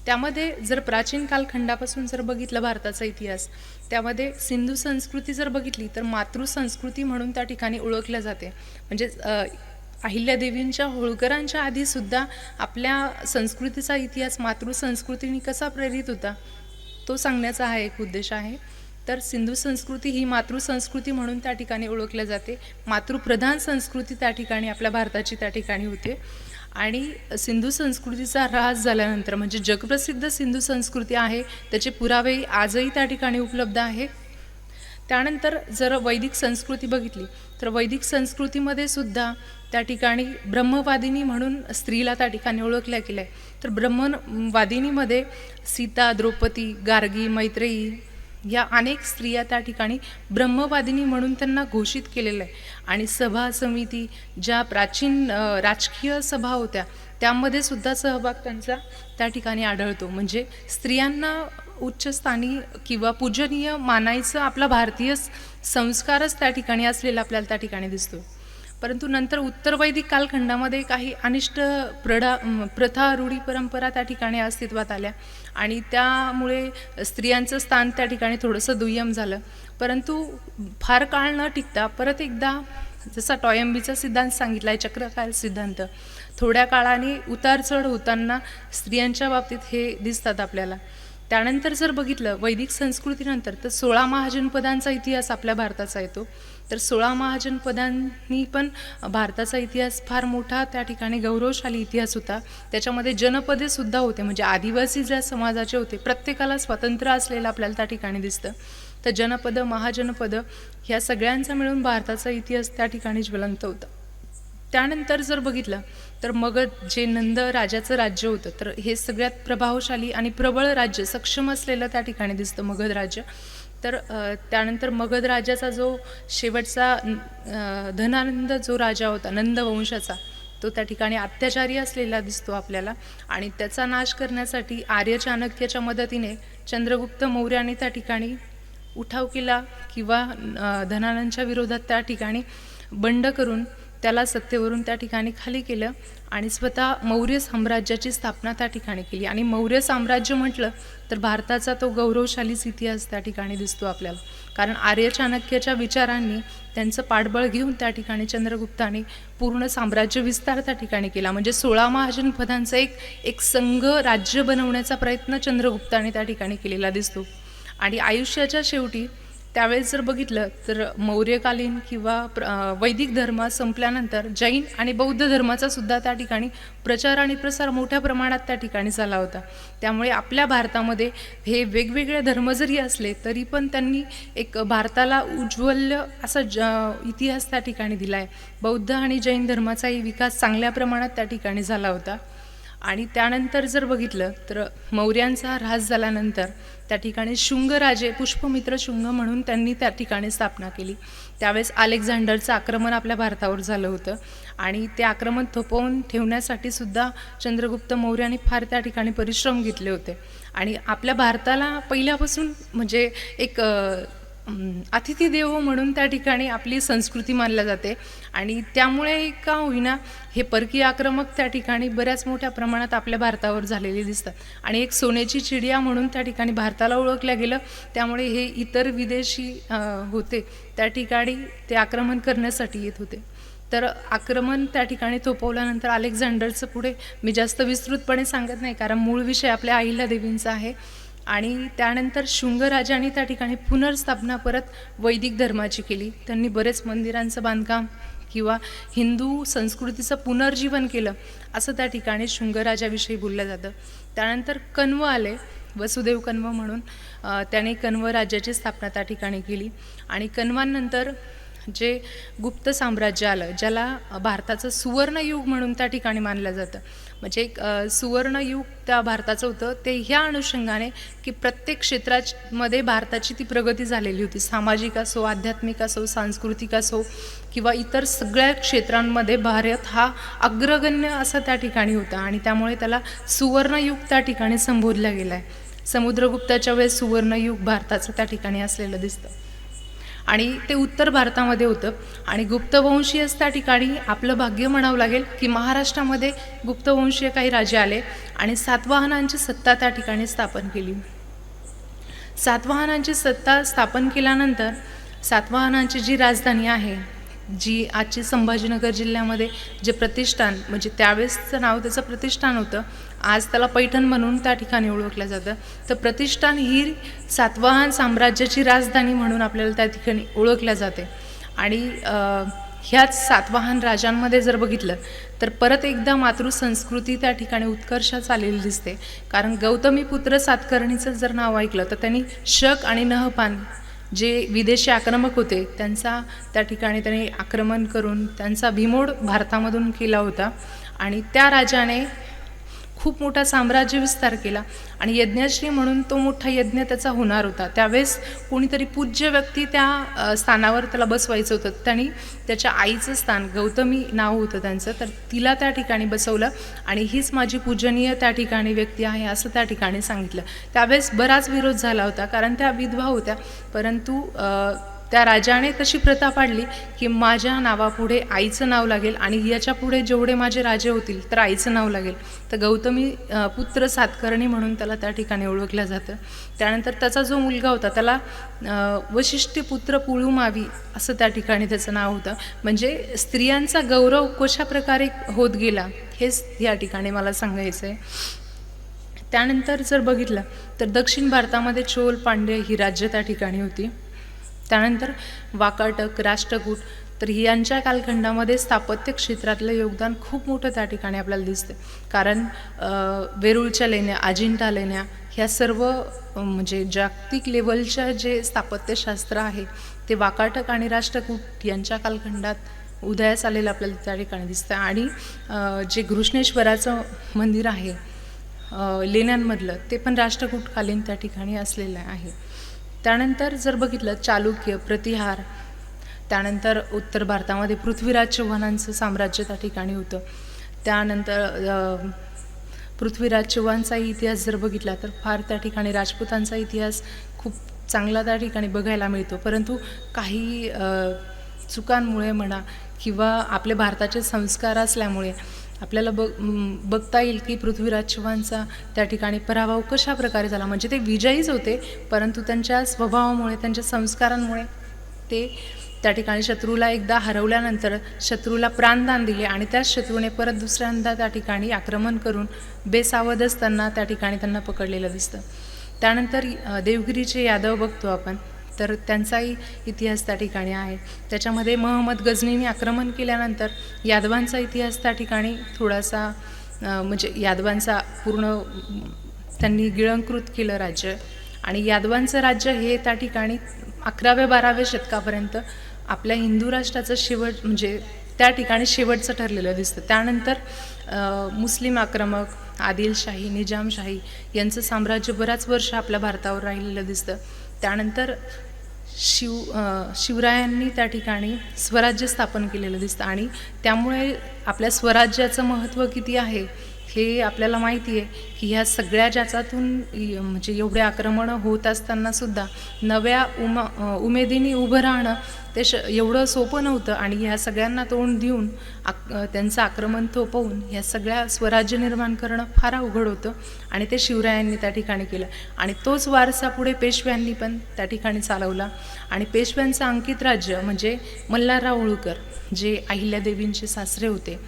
त्यामध्ये जर प्राचीन कालखंडापासून जर बघितलं भारताचा इतिहास, त्यामध्ये सिंधू संस्कृती जर बघितली तर मातृसंस्कृती म्हणून त्या ठिकाणी ओळखल्या जाते. म्हणजे अहिल्यादेवींच्या होळकरांच्या आधीसुद्धा आपल्या संस्कृतीचा इतिहास मातृसंस्कृतीने कसा प्रेरित होता तो सांगण्याचा हा एक उद्देश आहे. तर सिंधू संस्कृती ही मातृसंस्कृती म्हणून त्या ठिकाणी ओळखल्या जाते. मातृप्रधान संस्कृती त्या ठिकाणी आपल्या भारताची त्या ठिकाणी होते. आणि सिंधू संस्कृतीचा ऱ्हास झाल्यानंतर म्हणजे जगप्रसिद्ध सिंधू संस्कृती आहे, त्याचे पुरावे आजही त्या ठिकाणी उपलब्ध आहे. त्यानंतर जर वैदिक संस्कृती बघितली तर वैदिक संस्कृतीमध्ये सुद्धा त्या ठिकाणी ब्रह्मवादिनी म्हणून स्त्रीला त्या ठिकाणी ओळखल्या गेलं आहे. तर ब्रह्मवादिनीमध्ये सीता, द्रौपदी, गार्गी, मैत्रेयी या अनेक स्त्रिया त्या ठिकाणी ब्रह्मवादिनी म्हणून त्यांना घोषित केलेलं आहे. आणि सभा समिती ज्या प्राचीन राजकीय सभा होत्या त्यामध्ये सुद्धा सहभाग त्यांचा त्या ठिकाणी आढळतो. म्हणजे स्त्रियांना उच्चस्थानी किंवा पूजनीय मानायचं आपला भारतीय संस्कारच त्या ठिकाणी असलेला आपल्याला त्या ठिकाणी दिसतो. परंतु नंतर उत्तर वैदिक कालखंडामध्ये काही अनिष्ट प्रथा, रूढी, परंपरा त्या ठिकाणी अस्तित्वात आल्या आणि त्यामुळे स्त्रियांचं स्थान त्या ठिकाणी थोडंसं दुय्यम झालं. परंतु फार काळ न टिकता परत एकदा जसा टॉयम्बीचा सिद्धांत सांगितला आहे, चक्रकाल सिद्धांत, थोड्या काळाने उतारचढ होताना स्त्रियांच्या बाबतीत हे दिसतात आपल्याला. त्यानंतर जर बघितलं वैदिक संस्कृतीनंतर तर 16 महाजनपदांचा इतिहास आपल्या भारताचा येतो. तर 16 महाजनपदांनी पण भारताचा इतिहास फार मोठा त्या ठिकाणी गौरवशाली इतिहास होता. त्याच्यामध्ये जनपदे सुद्धा होते. म्हणजे आदिवासी ज्या समाजाचे होते प्रत्येकाला स्वातंत्र्य असलेलं आपल्याला त्या ठिकाणी दिसतं. तर जनपद, महाजनपद ह्या सगळ्यांचा मिळून भारताचा इतिहास त्या ठिकाणी ज्वलंत होता. त्यानंतर जर बघितलं तर मगध जे नंद राजाचं राज्य होतं, तर हे सगळ्यात प्रभावशाली आणि प्रबळ राज्य, सक्षम असलेलं त्या ठिकाणी दिसतं मगध राज्य. तर त्यानंतर मगध राजाचा जो शेवटचा धनानंद जो राजा होता नंद वंशाचा, तो त्या ठिकाणी अत्याचारी असलेला दिसतो आपल्याला. आणि त्याचा नाश करण्यासाठी आर्य चाणक्याच्या मदतीने चंद्रगुप्त मौर्याने त्या ठिकाणी उठाव केला किंवा धनानंदच्या विरोधात त्या ठिकाणी बंड करून त्याला सत्तेवरून त्या ठिकाणी खाली केलं आणि स्वतः मौर्य साम्राज्याची स्थापना त्या ठिकाणी केली. आणि मौर्य साम्राज्य म्हटलं तर भारताचा तो गौरवशालीच इतिहास त्या ठिकाणी दिसतो आपल्याला. कारण आर्य चाणक्याच्या विचारांनी त्यांचं पाठबळ घेऊन त्या ठिकाणी चंद्रगुप्ताने पूर्ण साम्राज्य विस्तार त्या ठिकाणी केला. म्हणजे 16 महाजनपदांचा एक संघ राज्य बनवण्याचा प्रयत्न चंद्रगुप्ताने त्या ठिकाणी केलेला दिसतो. आणि आयुष्याच्या शेवटी त्यावेळेस जर बघितलं तर मौर्यकालीन किंवा वैदिक धर्म संपल्यानंतर जैन आणि बौद्ध धर्माचा सुद्धा त्या ठिकाणी प्रचार आणि प्रसार मोठ्या प्रमाणात त्या ठिकाणी झाला होता. त्यामुळे आपल्या भारतामध्ये हे वेगवेगळे धर्म जरी असले तरी पण त्यांनी एक भारताला उज्ज्वल असा इतिहास त्या ठिकाणी दिला आहे. बौद्ध आणि जैन धर्माचाही विकास चांगल्या प्रमाणात त्या ठिकाणी झाला होता. आणि त्यानंतर जर बघितलं तर मौर्यांचा ऱ्हास झाल्यानंतर त्या ठिकाणी शुंगराजे, पुष्पमित्र शुंग म्हणून त्यांनी त्या ठिकाणी स्थापना केली. त्यावेळेस अलेक्झांडरचं आक्रमण आपल्या भारतावर झालं होतं आणि ते आक्रमण थोपवून ठेवण्यासाठी सुद्धा चंद्रगुप्त मौर्याने फार त्या ठिकाणी परिश्रम घेतले होते. आणि आपल्या भारताला पहिल्यापासून म्हणजे एक अतिथी देवो म्हणून त्या ठिकाणी आपली संस्कृती मानल्या जाते. आणि त्यामुळे का होईना हे परकीय आक्रमक त्या ठिकाणी बऱ्याच मोठ्या प्रमाणात आपल्या भारतावर झालेले दिसतात. आणि एक सोन्याची चिडिया म्हणून त्या ठिकाणी भारताला ओळखलं गेलं. त्यामुळे हे इतर विदेशी होते त्या ठिकाणी ते आक्रमण करण्यासाठी येत होते. तर आक्रमण त्या ठिकाणी थोपवल्यानंतर अलेक्झांडरचं पुढे मी जास्त विस्तृतपणे सांगत नाही कारण मूळ विषय आपल्या अहिल्यादेवींचा आहे. आणि त्यानंतर शुंगराजांनी त्या ठिकाणी पुनर्स्थापना परत वैदिक धर्माची केली. त्यांनी बरेच मंदिरांचं बांधकाम किंवा हिंदू संस्कृतीचं पुनर्जीवन केलं असं त्या ठिकाणी शुंगराजाविषयी बोललं जातं. त्यानंतर कण्व आले, वसुदेव कण्व म्हणून त्याने कण्व राज्याची स्थापना त्या ठिकाणी केली. आणि कण्वांनंतर जे गुप्त साम्राज्य आलं ज्याला भारताचं सुवर्णयुग म्हणून त्या ठिकाणी मानलं जातं. म्हणजे एक सुवर्णयुग त्या भारताचं होतं ते ह्या अनुषंगाने की प्रत्येक क्षेत्रामध्ये भारताची ती प्रगती झालेली होती. सामाजिक असो, आध्यात्मिक असो, सांस्कृतिक असो किंवा इतर सगळ्या क्षेत्रांमध्ये भारत हा अग्रगण्य असा त्या ठिकाणी होता. आणि त्यामुळे त्याला सुवर्णयुग त्या ठिकाणी संबोधला गेला आहे. समुद्रगुप्ताच्या वेळेस सुवर्णयुग भारताचं त्या ठिकाणी असलेलं दिसतं. आणि ते उत्तर भारतामध्ये होतं. आणि गुप्तवंशीयच त्या ठिकाणी आपलं भाग्य म्हणावं लागेल की महाराष्ट्रामध्ये गुप्तवंशीय काही राजे आले आणि सातवाहनांची सत्ता त्या ठिकाणी स्थापन केली. सातवाहनांची सत्ता स्थापन केल्यानंतर सातवाहनांची जी राजधानी आहे, जी आजची संभाजीनगर जिल्ह्यामध्ये जे प्रतिष्ठान, म्हणजे त्यावेळेसचं नाव त्याचं प्रतिष्ठान होतं, आज त्याला पैठण म्हणून त्या ठिकाणी ओळखलं जातं. तर प्रतिष्ठान ही सातवाहन साम्राज्याची राजधानी म्हणून आपल्याला त्या ठिकाणी ओळखल्या जाते. आणि ह्याच सातवाहन राजांमध्ये जर बघितलं तर परत एकदा मातृसंस्कृती त्या ठिकाणी उत्कर्षात आलेली दिसते. कारण गौतमीपुत्र सातकर्णीचं जर नाव ऐकलं तर त्यांनी शक आणि नहपान जे विदेशी आक्रमक होते त्यांचा त्या ठिकाणी त्यांनी आक्रमण करून त्यांचा बिमोड भारतामधून केला होता. आणि त्या राजाने खूप मोठा साम्राज्य विस्तार केला आणि यज्ञश्री म्हणून तो मोठा यज्ञ त्याचा होणार होता. त्यावेळेस कोणीतरी पूज्य व्यक्ती त्या स्थानावर त्याला बसवायचं होतं. त्यांनी त्याच्या आईचं स्थान, गौतमी नाव होतं त्यांचं, तर तिला त्या ठिकाणी बसवलं आणि हीच माझी पूजनीय त्या ठिकाणी व्यक्ती आहे असं त्या ठिकाणी सांगितलं. त्यावेळेस बराच विरोध झाला होता कारण त्या विधवा होत्या. परंतु त्या राजाने तशी प्रथा पाडली की माझ्या नावापुढे आईचं नाव लागेल आणि याच्या पुढे जेवढे माझे राजे होतील तर आईचं नाव लागेल. तर गौतमी पुत्र सातकर्णी म्हणून त्याला त्या ठिकाणी ओळखलं जातं. त्यानंतर त्याचा जो मुलगा होता त्याला वशिष्ठपुत्र पुळुमावी असं त्या ठिकाणी त्याचं नाव होतं. म्हणजे स्त्रियांचा गौरव कशा प्रकारे होत गेला हेच या ठिकाणी मला सांगायचं आहे. त्यानंतर जर बघितलं तर दक्षिण भारतामध्ये चोल पांड्य ही राज्य त्या ठिकाणी होती. त्यानंतर वाकाटक, राष्ट्रकूट, तर यांच्या कालखंडामध्ये स्थापत्य क्षेत्रातलं योगदान खूप मोठं त्या ठिकाणी आपल्याला दिसते. कारण वेरूळच्या लेण्या, अजिंठा लेण्या ह्या सर्व म्हणजे जागतिक लेवलच्या जे स्थापत्यशास्त्र आहे ते वाकाटक आणि राष्ट्रकूट यांच्या कालखंडात उदयास आलेलं आपल्याला त्या ठिकाणी दिसतं. आणि जे घृष्णेश्वराचं मंदिर आहे लेण्यांमधलं ते पण राष्ट्रकूटकालीन त्या ठिकाणी असलेलं आहे. त्यानंतर जर बघितलं चालुक्य, प्रतिहार, त्यानंतर उत्तर भारतामध्ये पृथ्वीराज चव्हाणांचं साम्राज्य त्या ठिकाणी होतं. त्यानंतर पृथ्वीराज चव्हाणचाही इतिहास जर बघितला तर फार त्या ठिकाणी राजपूतांचा इतिहास खूप चांगला त्या ठिकाणी बघायला मिळतो. परंतु काही चुकांमुळे म्हणा किंवा आपल्या भारताचे संस्कार असल्यामुळे आपल्याला बघता येईल की पृथ्वीराज चव्हाणचा त्या ठिकाणी पराभव कशा प्रकारे झाला. म्हणजे ते विजयीच होते परंतु त्यांच्या स्वभावामुळे, त्यांच्या संस्कारांमुळे ते त्या ठिकाणी शत्रूला एकदा हरवल्यानंतर शत्रूला प्राणदान दिले आणि त्याच शत्रूने परत दुसऱ्यांदा त्या ठिकाणी आक्रमण करून बेसावध असताना त्या ठिकाणी त्यांना पकडलेलं दिसतं. त्यानंतर देवगिरीचे यादव बघतो आपण तर त्यांचाही इतिहास त्या ठिकाणी आहे. त्याच्यामध्ये महम्मद गझनीने आक्रमण केल्यानंतर यादवांचा इतिहास त्या ठिकाणी थोडासा म्हणजे यादवांचा पूर्ण त्यांनी गिळंकृत केलं राज्य. आणि यादवांचं राज्य हे त्या ठिकाणी 11व्या-12व्या शतकापर्यंत आपल्या हिंदू राष्ट्राचं शेवट म्हणजे त्या ठिकाणी शेवटचं ठरलेलं दिसतं. त्यानंतर मुस्लिम आक्रमक, आदिलशाही, निजामशाही यांचं साम्राज्य बऱ्याच वर्ष आपल्या भारतावर राहिलेलं दिसतं. त्यानंतर शिवरायांनी त्या ठिकाणी स्वराज्य स्थापन केलेलं दिसतं आणि त्यामुळे आपल्या स्वराज्याचं महत्त्व किती आहे हे आपल्याला माहिती आहे की ह्या सगळ्या ज्याच्यातून म्हणजे एवढे आक्रमणं होत असतानासुद्धा नव्या उमेदीने उभं राहणं ते एवढं सोपं नव्हतं. आणि ह्या सगळ्यांना तोंड देऊन त्यांचं आक्रमण थोपवून ह्या सगळ्या स्वराज्य निर्माण करणं फार अवघड होतं आणि ते शिवरायांनी त्या ठिकाणी केलं. आणि तोच वारसा पुढे पेशव्यांनी पण त्या ठिकाणी चालवला. आणि पेशव्यांचं अंकित राज्य म्हणजे मल्हारराव होळकर जे अहिल्यादेवींचे सासरे होते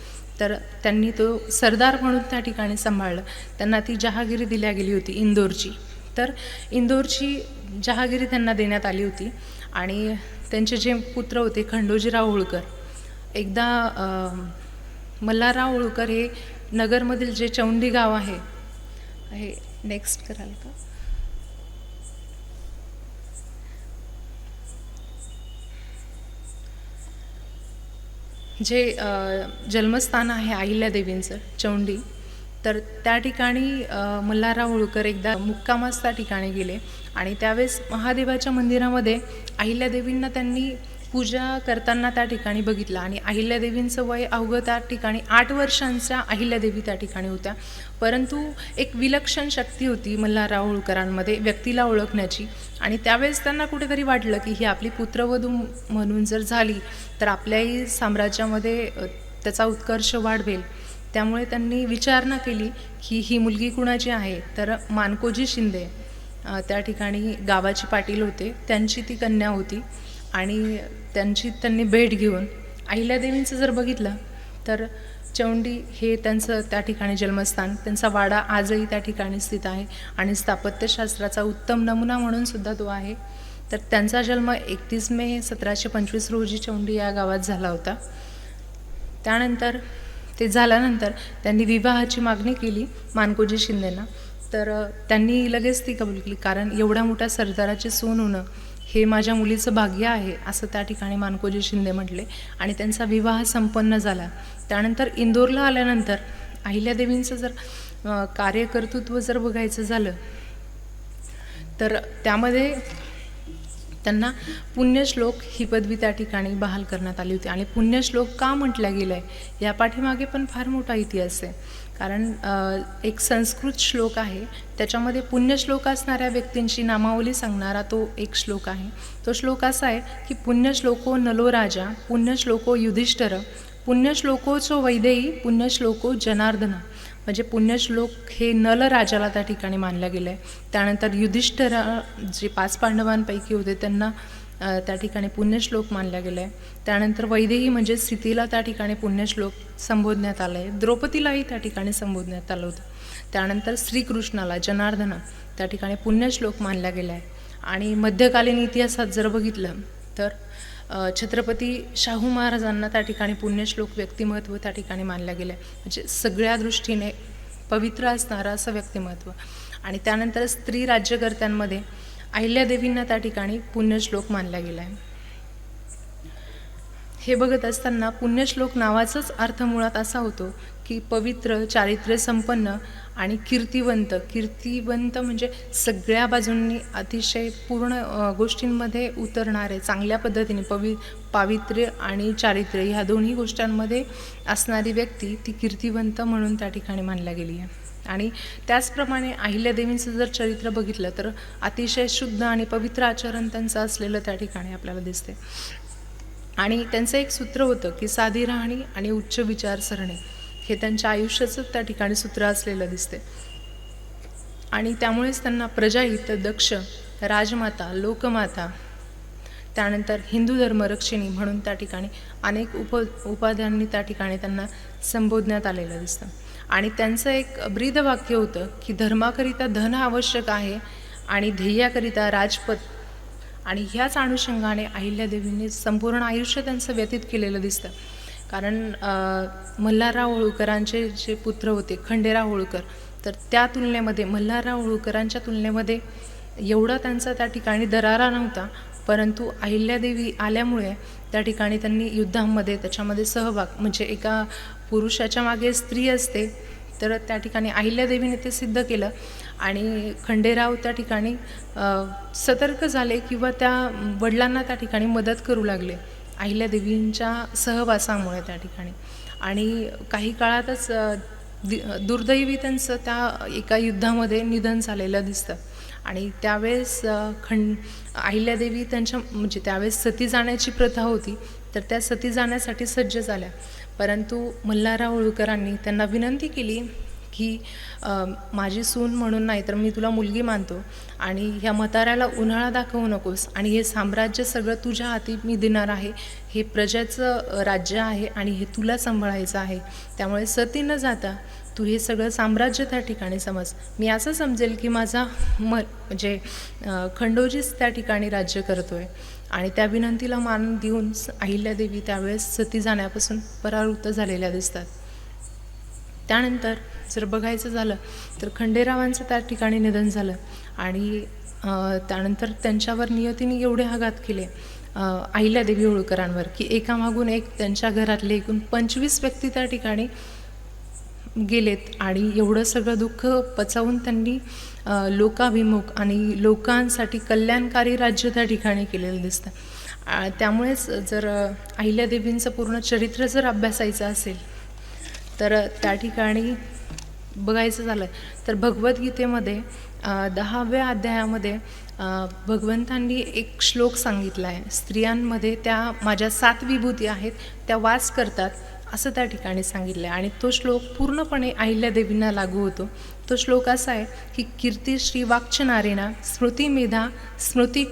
तर त्यांनी तो सरदार म्हणून त्या ठिकाणी सांभाळलं. त्यांना ती जहागिरी दिल्या गेली होती इंदोरची. तर इंदोरची जहागिरी त्यांना देण्यात आली होती. आणि त्यांचे जे पुत्र होते खंडोजीराव होळकर, एकदा मल्हारराव होळकर हे नगरमधील जे चौंडी गाव आहे नेक्स्ट कराल का, जे जन्मस्थान आहे अहिल्यादेवींचं चौंडी, तर त्या ठिकाणी मल्हारराव होळकर एकदा मुक्कामास त्या ठिकाणी गेले आणि त्यावेळेस महादेवाच्या मंदिरामध्ये अहिल्यादेवींना त्यांनी पूजा करताना त्या ठिकाणी बघितलं आणि अहिल्यादेवींचं वय अवघं त्या ठिकाणी 8 वर्षांच्या अहिल्यादेवी त्या ठिकाणी होत्या. परंतु एक विलक्षण शक्ती होती मल्हारराव होळकरांमध्ये व्यक्तीला ओळखण्याची आणि त्यावेळेस त्यांना कुठेतरी वाटलं की ही आपली पुत्रवधू म्हणून जर झाली तर आपल्याही साम्राज्यामध्ये त्याचा उत्कर्ष वाढवेल. त्यामुळे त्यांनी विचारणा केली की ही मुलगी कुणाची आहे, तर मानकोजी शिंदे त्या ठिकाणी गावाचे पाटील होते, त्यांची ती कन्या होती आणि त्यांनी भेट घेऊन अहिल्यादेवींचं जर बघितलं तर चौंडी हे त्यांचं त्या ठिकाणी जन्मस्थान, त्यांचा वाडा आजही त्या ठिकाणी स्थित आहे आणि स्थापत्यशास्त्राचा उत्तम नमुना म्हणून सुद्धा तो आहे. तर त्यांचा जन्म 31 मे 1725 रोजी चौंडी या गावात झाला होता. त्यानंतर ते झाल्यानंतर त्यांनी विवाहाची मागणी केली मानकोजी शिंदेंना, तर त्यांनी लगेच ती कबूल केली, कारण एवढ्या मोठ्या सरदाराची सून होणं हे माझ्या मुलीचं भाग्य आहे असं त्या ठिकाणी मानकोजी शिंदे म्हटले आणि त्यांचा विवाह संपन्न झाला. त्यानंतर इंदोरला आल्यानंतर अहिल्यादेवींचं जर कार्यकर्तृत्व जर बघायचं झालं तर त्यामध्ये त्यांना पुण्यश्लोक ही पदवी त्या ठिकाणी बहाल करण्यात आली होती. आणि पुण्यश्लोक का म्हटलं गेलं आहे या पाठीमागे पण फार मोठा इतिहास आहे, कारण एक संस्कृत श्लोक आहे, त्याच्यामध्ये पुण्यश्लोक असणाऱ्या व्यक्तींची नामावली सांगणारा तो एक श्लोक आहे. तो श्लोक असा आहे की पुण्यश्लोको नलो राजा, पुण्यश्लोको युधिष्ठिर, पुण्यश्लोकोचो वैदेही, पुण्यश्लोको जनार्दन. म्हणजे पुण्यश्लोक हे नल राजाला त्या ठिकाणी मानलं गेलं आहे. त्यानंतर युधिष्ठिर जे 5 पांडवांपैकी होते त्यांना त्या ठिकाणी पुण्यश्लोक मानला गेला आहे. त्यानंतर वैदेही म्हणजे स्थितीला त्या ठिकाणी पुण्यश्लोक संबोधण्यात आलं आहे. द्रौपदीलाही त्या ठिकाणी संबोधण्यात आलं होतं. त्यानंतर श्रीकृष्णाला जनार्दन त्या ठिकाणी पुण्यश्लोक मानला गेला आहे. आणि मध्यकालीन इतिहासात जर बघितलं तर छत्रपती शाहू महाराजांना त्या ठिकाणी पुण्यश्लोक व्यक्तिमत्व त्या ठिकाणी मानलं गेलं आहे, म्हणजे सगळ्या दृष्टीने पवित्र असणारं असं व्यक्तिमत्व. आणि त्यानंतर स्त्री राज्यकर्त्यांमध्ये अहिल्यादेवींना त्या ठिकाणी पुण्यश्लोक मानला गेला आहे. हे बघत असताना पुण्यश्लोक नावाचाच अर्थ मुळात असा होतो की पवित्र, चारित्र्य संपन्न आणि कीर्तिवंत म्हणजे सगळ्या बाजूंनी अतिशय पूर्ण गोष्टींमध्ये उतरणारे, चांगल्या पद्धतीने पावित्र्य आणि चारित्र्य ह्या दोन्ही गोष्टींमध्ये असणारी व्यक्ती ती कीर्तिवंत म्हणून त्या ठिकाणी मानल्या गेली आहे. आणि त्याचप्रमाणे अहिल्यादेवींचं जर चरित्र बघितलं तर अतिशय शुद्ध आणि पवित्र आचरण त्यांचं असलेलं त्या ठिकाणी आपल्याला दिसते. आणि त्यांचं एक सूत्र होतं की साधी राहणी आणि उच्च विचारसरणी हे त्यांच्या आयुष्याचं त्या ठिकाणी सूत्र असलेलं दिसते. आणि त्यामुळेच त्यांना प्रजाहित, दक्ष, राजमाता, लोकमाता, त्यानंतर हिंदू धर्मरक्षिणी म्हणून त्या ठिकाणी अनेक उपाध्यांनी त्या ठिकाणी त्यांना संबोधण्यात आलेलं दिसतं. आणि त्यांचं एक ब्रीदवाक्य होतं की धर्माकरिता धन आवश्यक आहे आणि ध्येयाकरिता राजपद. आणि ह्याच अनुषंगाने अहिल्यादेवींनी संपूर्ण आयुष्य त्यांचं व्यतीत केलेलं दिसतं. कारण मल्हारराव होळकरांचे जे पुत्र होते खंडेराव होळकर, तर त्या तुलनेमध्ये मल्हारराव होळकरांच्या तुलनेमध्ये एवढा त्यांचा त्या ठिकाणी दरारा नव्हता. परंतु अहिल्यादेवी आल्यामुळे त्या ठिकाणी त्यांनी युद्धांमध्ये त्याच्यामध्ये सहभाग, म्हणजे एका पुरुषाच्या मागे स्त्री असते तर त्या ठिकाणी अहिल्यादेवीने ते सिद्ध केलं. आणि खंडेराव त्या ठिकाणी सतर्क झाले किंवा त्या वडिलांना त्या ठिकाणी मदत करू लागले अहिल्यादेवींच्या सहवासामुळे त्या ठिकाणी. आणि काही काळातच दुर्दैवी त्यांचं त्या एका युद्धामध्ये निधन झालेलं दिसतं. आणि त्यावेळेस अहिल्यादेवी त्यांच्या म्हणजे त्यावेळेस सती जाण्याची प्रथा होती, तर त्या सती जाण्यासाठी सज्ज झाल्या. परंतु मल्हारराव होळकरांनी त्यांना विनंती केली की माझी सून म्हणून नाही तर मी तुला मुलगी मानतो आणि ह्या म्हाताऱ्याला उन्हाळा दाखवू नकोस आणि हे साम्राज्य सगळं तुझ्या हाती मी देणार आहे. हे प्रजेचं राज्य आहे आणि हे तुला सांभाळायचं आहे. त्यामुळे सती न जाता तू हे सगळं साम्राज्य त्या ठिकाणी समज. मी असं समजेल की माझा म्हणजे खंडोजीच त्या ठिकाणी राज्य करतोय. आणि त्या विनंतीला मान देऊन अहिल्यादेवी त्यावेळेस सती जाण्यापासून परावृत्त झालेल्या दिसतात. त्यानंतर जर बघायचं झालं तर खंडेरावांचं त्या ठिकाणी निधन झालं आणि त्यानंतर त्यांच्यावर नियतीने एवढे आघात केले अहिल्यादेवी होळकरांवर की एकामागून एक त्यांच्या घरातले एकूण 25 व्यक्ती त्या ठिकाणी गेलेत. आणि एवढं सगळं दुःख पचवून त्यांनी लोकाभिमुख आणि लोकांसाठी कल्याणकारी राज्य त्या ठिकाणी केलेलं दिसतं. त्यामुळेच जर अहिल्यादेवींचं पूर्ण चरित्र जर अभ्यासायचं असेल तर त्या ठिकाणी बघायचं झालं तर भगवद्गीतेमध्ये 10व्या अध्यायामध्ये भगवंतांनी एक श्लोक सांगितला आहे, स्त्रियांमध्ये त्या माझ्या 7 विभूती आहेत, त्या वास करतात असं त्या ठिकाणी सांगितलं आहे. आणि तो श्लोक पूर्णपणे अहिल्यादेवींना लागू होतो. तो श्लोक असा आहे की कीर्ती श्री वाक्च नारेना स्मृती मेधा स्मृती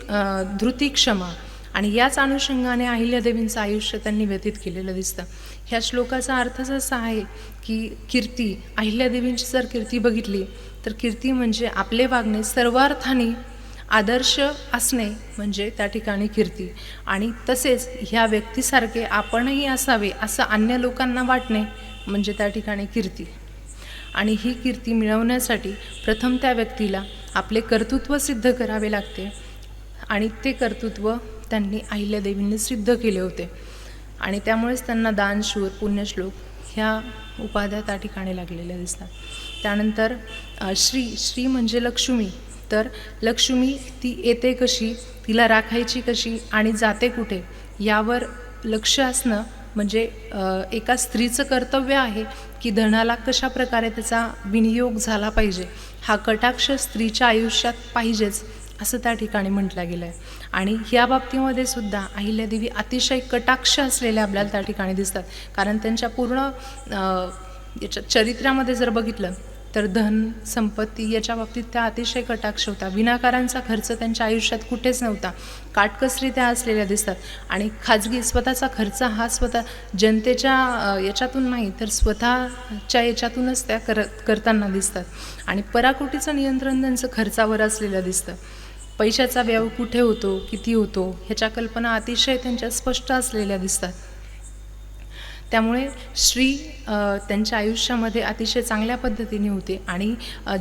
धृती क्षमा. आणि याच अनुषंगाने अहिल्यादेवींचं आयुष्य त्यांनी व्यतीत केलेलं दिसतं. ह्या श्लोकाचा अर्थच असा आहे की कीर्ती, अहिल्यादेवींची जर कीर्ती बघितली तर कीर्ती म्हणजे आपले वागणे सर्वार्थाने आदर्श असणे म्हणजे त्या ठिकाणी कीर्ती. आणि तसेच ह्या व्यक्तीसारखे आपणही असावे असं अन्य लोकांना वाटणे म्हणजे त्या ठिकाणी कीर्ती. आणि ही कीर्ती मिळवण्यासाठी प्रथम त्या व्यक्तीला आपले कर्तृत्व सिद्ध करावे लागते. आणि ते कर्तृत्व त्यांनी अहिल्यादेवींनी सिद्ध केले होते. आणि त्यामुळेच त्यांना दानशूर, पुण्यश्लोक ह्या उपाध्या त्या ठिकाणी लागलेल्या दिसतात. त्यानंतर श्री म्हणजे लक्ष्मी. तर लक्ष्मी ती येते कशी, तिला राखायची कशी आणि जाते कुठे यावर लक्ष असणं म्हणजे एका स्त्रीचं कर्तव्य आहे की धनाला कशा प्रकारे त्याचा विनियोग झाला पाहिजे, हा कटाक्ष स्त्रीच्या आयुष्यात पाहिजेच असं त्या ठिकाणी म्हटलं गेलं आहे. आणि ह्या बाबतीमध्ये सुद्धा अहिल्यादेवी अतिशय कटाक्ष असलेल्या आपल्याला त्या ठिकाणी दिसतात. कारण त्यांच्या पूर्ण याच्या चरित्रामध्ये जर बघितलं तर धन संपत्ती याच्या बाबतीत त्या अतिशय कटाक्ष होता. विनाकारांचा खर्च त्यांच्या आयुष्यात कुठेच नव्हता. काटकसरी त्या असलेल्या दिसतात. आणि खाजगी स्वतःचा खर्च हा स्वतः जनतेच्या याच्यातून नाही तर स्वतःच्या याच्यातूनच त्या करताना दिसतात. आणि पराकोटीचं नियंत्रण त्यांचं खर्चावर असलेलं दिसतं. पैशाचा व्यय कुठे होतो, किती होतो ह्याच्या कल्पना अतिशय त्यांच्या स्पष्ट असलेल्या दिसतात. त्यामुळे श्री त्यांच्या आयुष्यामध्ये अतिशय चांगल्या पद्धतीने होते. आणि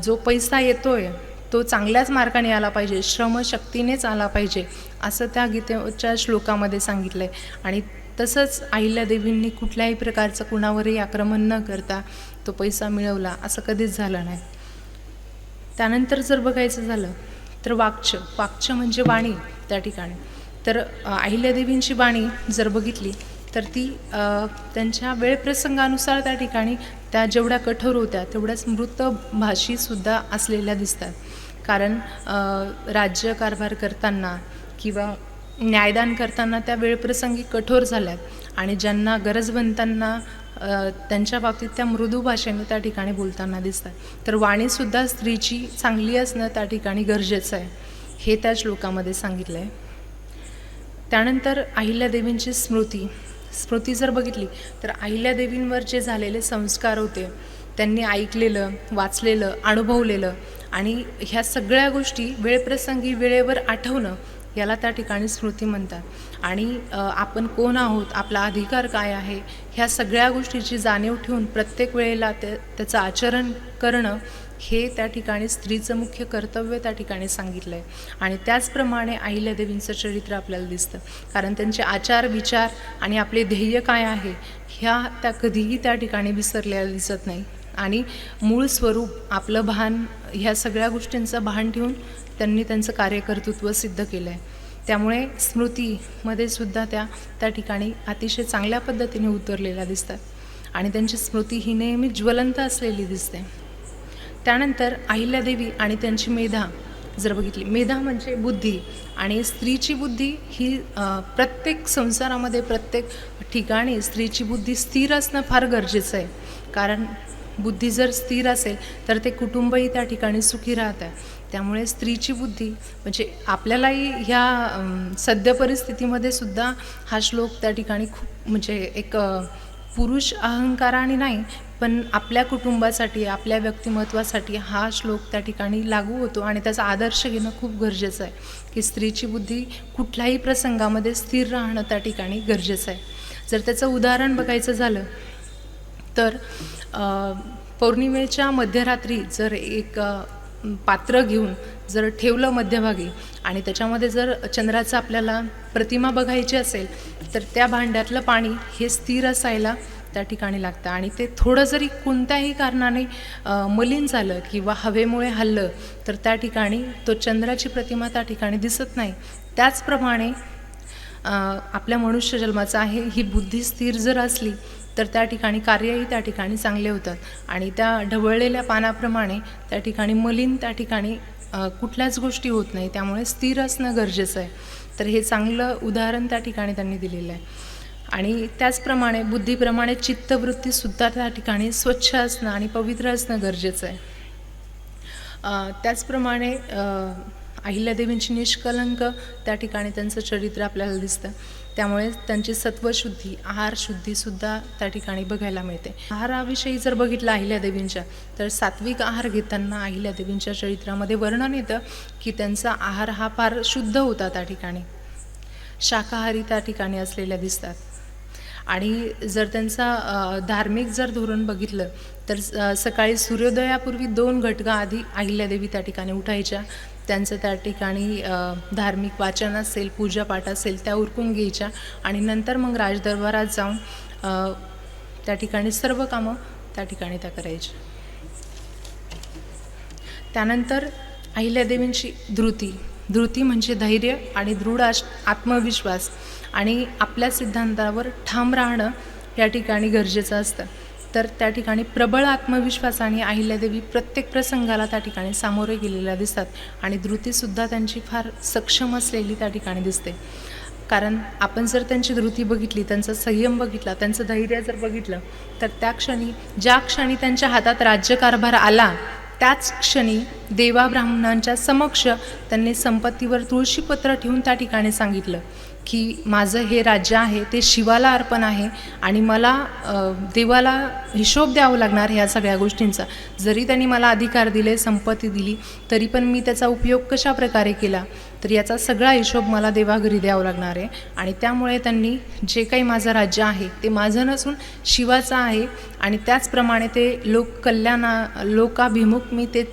जो पैसा येतोय तो चांगल्याच मार्गाने आला पाहिजे, श्रमशक्तीनेच आला पाहिजे असं त्या गीतेच्या श्लोकामध्ये सांगितलं आहे. आणि तसंच अहिल्यादेवींनी कुठल्याही प्रकारचं कुणावरही आक्रमण न करता तो पैसा मिळवला असं कधीच झालं नाही. त्यानंतर जर बघायचं झालं तर वाक्च म्हणजे वाणी त्या ठिकाणी. तर अहिल्यादेवींची वाणी जर बघितली तर ती त्यांच्या वेळप्रसंगानुसार त्या ठिकाणी त्या जेवढ्या कठोर होत्या तेवढ्याच मृतभाषीसुद्धा असलेल्या दिसतात. कारण राज्यकारभार करताना किंवा न्यायदान करताना त्या वेळप्रसंगी कठोर झाल्यात. आणि ज्यांना गरजवंतांना त्यांच्या बाबतीत त्या मृदू भाषेने त्या ठिकाणी बोलताना दिसतात. तर वाणीसुद्धा स्त्रीची चांगली असणं त्या ठिकाणी गरजेचं आहे हे त्या श्लोकामध्ये सांगितलं आहे. त्यानंतर अहिल्यादेवींची स्मृती जर बघितली तर अहिल्यादेवींवर जे झालेले संस्कार होते त्यांनी ऐकलेलं, वाचलेलं, अनुभवलेलं आणि ह्या सगळ्या गोष्टी वेळप्रसंगी वेळेवर आठवणं याला त्या ठिकाणी स्मृती म्हणतात. आणि आपण कोण आहोत, आपला अधिकार काय आहे ह्या सगळ्या गोष्टीची जाणीव ठेवून प्रत्येक वेळेला त्याचं आचरण करणं हे त्या ठिकाणी स्त्रीचं मुख्य कर्तव्य त्या ठिकाणी सांगितलं आहे. आणि त्याचप्रमाणे अहिल्यादेवींचं चरित्र आपल्याला दिसतं. कारण त्यांचे आचार विचार आणि आपले ध्येय काय आहे ह्या त्या कधीही त्या ठिकाणी विसरलेल्या दिसत नाही. आणि मूळ स्वरूप आपलं भान ह्या सगळ्या गोष्टींचं भान ठेवून त्यांनी त्यांचं कार्यकर्तृत्व सिद्ध केलं आहे. त्यामुळे स्मृतीमध्ये सुद्धा त्या ठिकाणी अतिशय चांगल्या पद्धतीने उतरलेल्या दिसतात. आणि त्यांची स्मृती ही नेहमी ज्वलंत असलेली दिसते. त्यानंतर अहिल्यादेवी आणि त्यांची मेधा जर बघितली, मेधा म्हणजे बुद्धी. आणि स्त्रीची बुद्धी ही प्रत्येक संसारामध्ये प्रत्येक ठिकाणी स्त्रीची बुद्धी स्थिर असणं फार गरजेचं आहे. कारण बुद्धी जर स्थिर असेल तर ते कुटुंबही त्या ठिकाणी सुखी राहत आहे. त्यामुळे स्त्रीची बुद्धी म्हणजे आपल्यालाही ह्या सद्य परिस्थितीमध्ये सुद्धा हा श्लोक त्या ठिकाणी खूप म्हणजे एक पुरुष अहंकाराने नाही पण आपल्या कुटुंबासाठी, आपल्या व्यक्तिमत्वासाठी हा श्लोक त्या ठिकाणी लागू होतो. आणि त्याचा आदर्श घेणं खूप गरजेचं आहे की स्त्रीची बुद्धी कुठल्याही प्रसंगामध्ये स्थिर राहणं त्या ठिकाणी गरजेचं आहे. जर त्याचं उदाहरण बघायचं झालं तर पौर्णिमेच्या मध्यरात्री जर एक पात्र घेऊन जर ठेवलं मध्यभागी आणि त्याच्यामध्ये जर चंद्राचं आपल्याला प्रतिमा बघायची असेल तर त्या भांड्यातलं पाणी हे स्थिर असायला त्या ठिकाणी लागतं. आणि ते थोडं जरी कोणत्याही कारणाने मलिन झालं किंवा हवेमुळे हललं तर त्या ठिकाणी तो चंद्राची प्रतिमा त्या ठिकाणी दिसत नाही. त्याचप्रमाणे आपल्या मनुष्य जन्माचं आहे, ही बुद्धी स्थिर जर असली तर त्या ठिकाणी कार्यही त्या ठिकाणी चांगले होतात आणि त्या ढवळलेल्या पानाप्रमाणे त्या ठिकाणी मलिन त्या ठिकाणी कुठल्याच गोष्टी होत नाही. त्यामुळे स्थिर असणं गरजेचं आहे. तर हे चांगलं उदाहरण त्या ठिकाणी त्यांनी दिलेलं आहे. आणि त्याचप्रमाणे बुद्धीप्रमाणे चित्तवृत्तीसुद्धा त्या ठिकाणी स्वच्छ असणं आणि पवित्र असणं गरजेचं आहे. त्याचप्रमाणे अहिल्यादेवींची निष्कलंक त्या ठिकाणी त्यांचं चरित्र आपल्याला दिसतं. त्यामुळे त्यांची सत्वशुद्धी, आहारशुद्धीसुद्धा त्या ठिकाणी बघायला मिळते. आहाराविषयी जर बघितलं अहिल्यादेवींच्या, तर सात्विक आहार घेताना अहिल्यादेवींच्या चरित्रामध्ये वर्णन येतं की त्यांचा आहार हा फार शुद्ध होता. त्या ठिकाणी शाकाहारी त्या ठिकाणी असलेल्या दिसतात. आणि जर त्यांचा धार्मिक जर धोरण बघितलं तर सकाळी सूर्योदयापूर्वी 2 घटका आधी अहिल्यादेवी त्या ठिकाणी उठायच्या. त्यांचं त्या ठिकाणी धार्मिक वाचन असेल, पूजापाठ असेल त्या उरकून घ्यायच्या आणि नंतर मग राजदरबारात जाऊन त्या ठिकाणी सर्व कामं त्या ठिकाणी त्या करायच्या. त्यानंतर अहिल्यादेवींची धृती म्हणजे धैर्य आणि दृढ आत्मविश्वास आणि आपल्या सिद्धांतावर ठाम राहणं या ठिकाणी गरजेचं असतं. तर त्या ठिकाणी प्रबळ आत्मविश्वासाने अहिल्यादेवी प्रत्येक प्रसंगाला त्या ठिकाणी सामोरे गेलेल्या दिसतात आणि धृतीसुद्धा त्यांची फार सक्षम असलेली त्या ठिकाणी दिसते. कारण आपण जर त्यांची धृती बघितली, त्यांचा संयम बघितला, त्यांचं धैर्य जर बघितलं तर ज्या क्षणी त्यांच्या हातात राज्यकारभार आला त्याच क्षणी देवा ब्राह्मणांच्या समक्ष त्यांनी संपत्तीवर तुळशीपत्र ठेवून त्या ठिकाणी सांगितलं की माझं हे राज्य आहे ते शिवाला अर्पण आहे आणि मला देवाला हिशोब द्यावा लागणार ह्या सगळ्या गोष्टींचा. जरी त्यांनी मला अधिकार दिले, संपत्ती दिली, तरी पण मी त्याचा उपयोग कशा प्रकारे केला तर याचा सगळा हिशोब मला देवाघरी द्यावा लागणार आहे. आणि त्यामुळे त्यांनी जे काही माझं राज्य आहे ते माझं नसून शिवाचं आहे आणि त्याचप्रमाणे ते लोकाभिमुख मी ते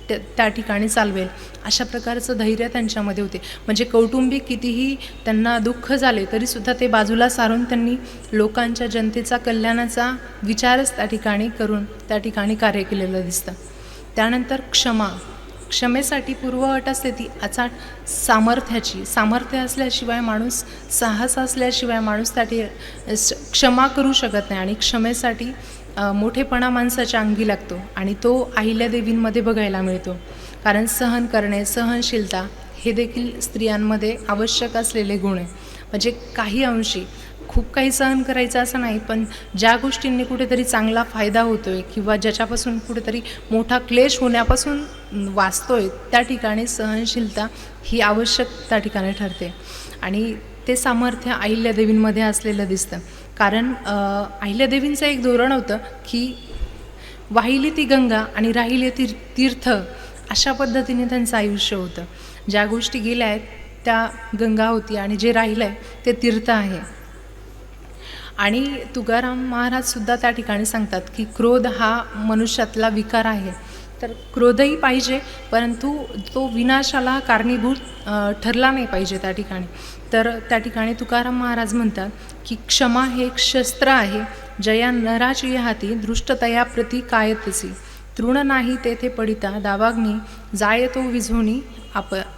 त्या ठिकाणी चालवेल अशा प्रकारचं धैर्य त्यांच्यामध्ये होते. म्हणजे कौटुंबिक कितीही त्यांना दुःख झाले तरीसुद्धा ते बाजूला सारून त्यांनी लोकांच्या जनतेचा कल्याणाचा विचारच त्या ठिकाणी करून त्या ठिकाणी कार्य केलेलं दिसतं. त्यानंतर क्षमेसाठी पूर्व अट असते ती अचाट सामर्थ्य असल्याशिवाय माणूस, साहस असल्याशिवाय माणूस त्या क्षमा करू शकत नाही आणि क्षमेसाठी मोठेपणा माणसाच्या अंगी लागतो आणि तो अहिल्यादेवींमध्ये बघायला मिळतो. कारण सहन करणे, सहनशीलता हे देखील स्त्रियांमध्ये आवश्यक असलेले गुण आहे. म्हणजे काही अंशी खूप काही सहन करायचं असं नाही, पण ज्या गोष्टींनी कुठेतरी चांगला फायदा होतोय किंवा ज्याच्यापासून कुठेतरी मोठा क्लेश होण्यापासून वाचतोय त्या ठिकाणी सहनशीलता ही आवश्यक त्या ठिकाणी ठरते. आणि ते सामर्थ्य अहिल्यादेवींमध्ये असलेलं दिसतं. कारण अहिल्यादेवींचं एक धोरण होतं की वाहिली ती गंगा आणि राहिले ती तीर्थ, अशा पद्धतीने त्यांचं आयुष्य होतं. ज्या गोष्टी गेल्या आहेत त्या गंगा होती आणि जे राहिलं आहे ते तीर्थ आहे. आणि तुकाराम महाराजसुद्धा त्या ठिकाणी सांगतात की क्रोध हा मनुष्यातला विकार आहे. तर क्रोधही पाहिजे, परंतु तो विनाशाला कारणीभूत ठरला नाही पाहिजे त्या ठिकाणी. तर त्या ठिकाणी तुकाराम महाराज म्हणतात की क्षमा हे एक शस्त्र आहे, जया नराची हाती दृष्टतया प्रति कायतसी, तृण नाही तेथे पडिता दावाग्नी, जाय तो विझोनी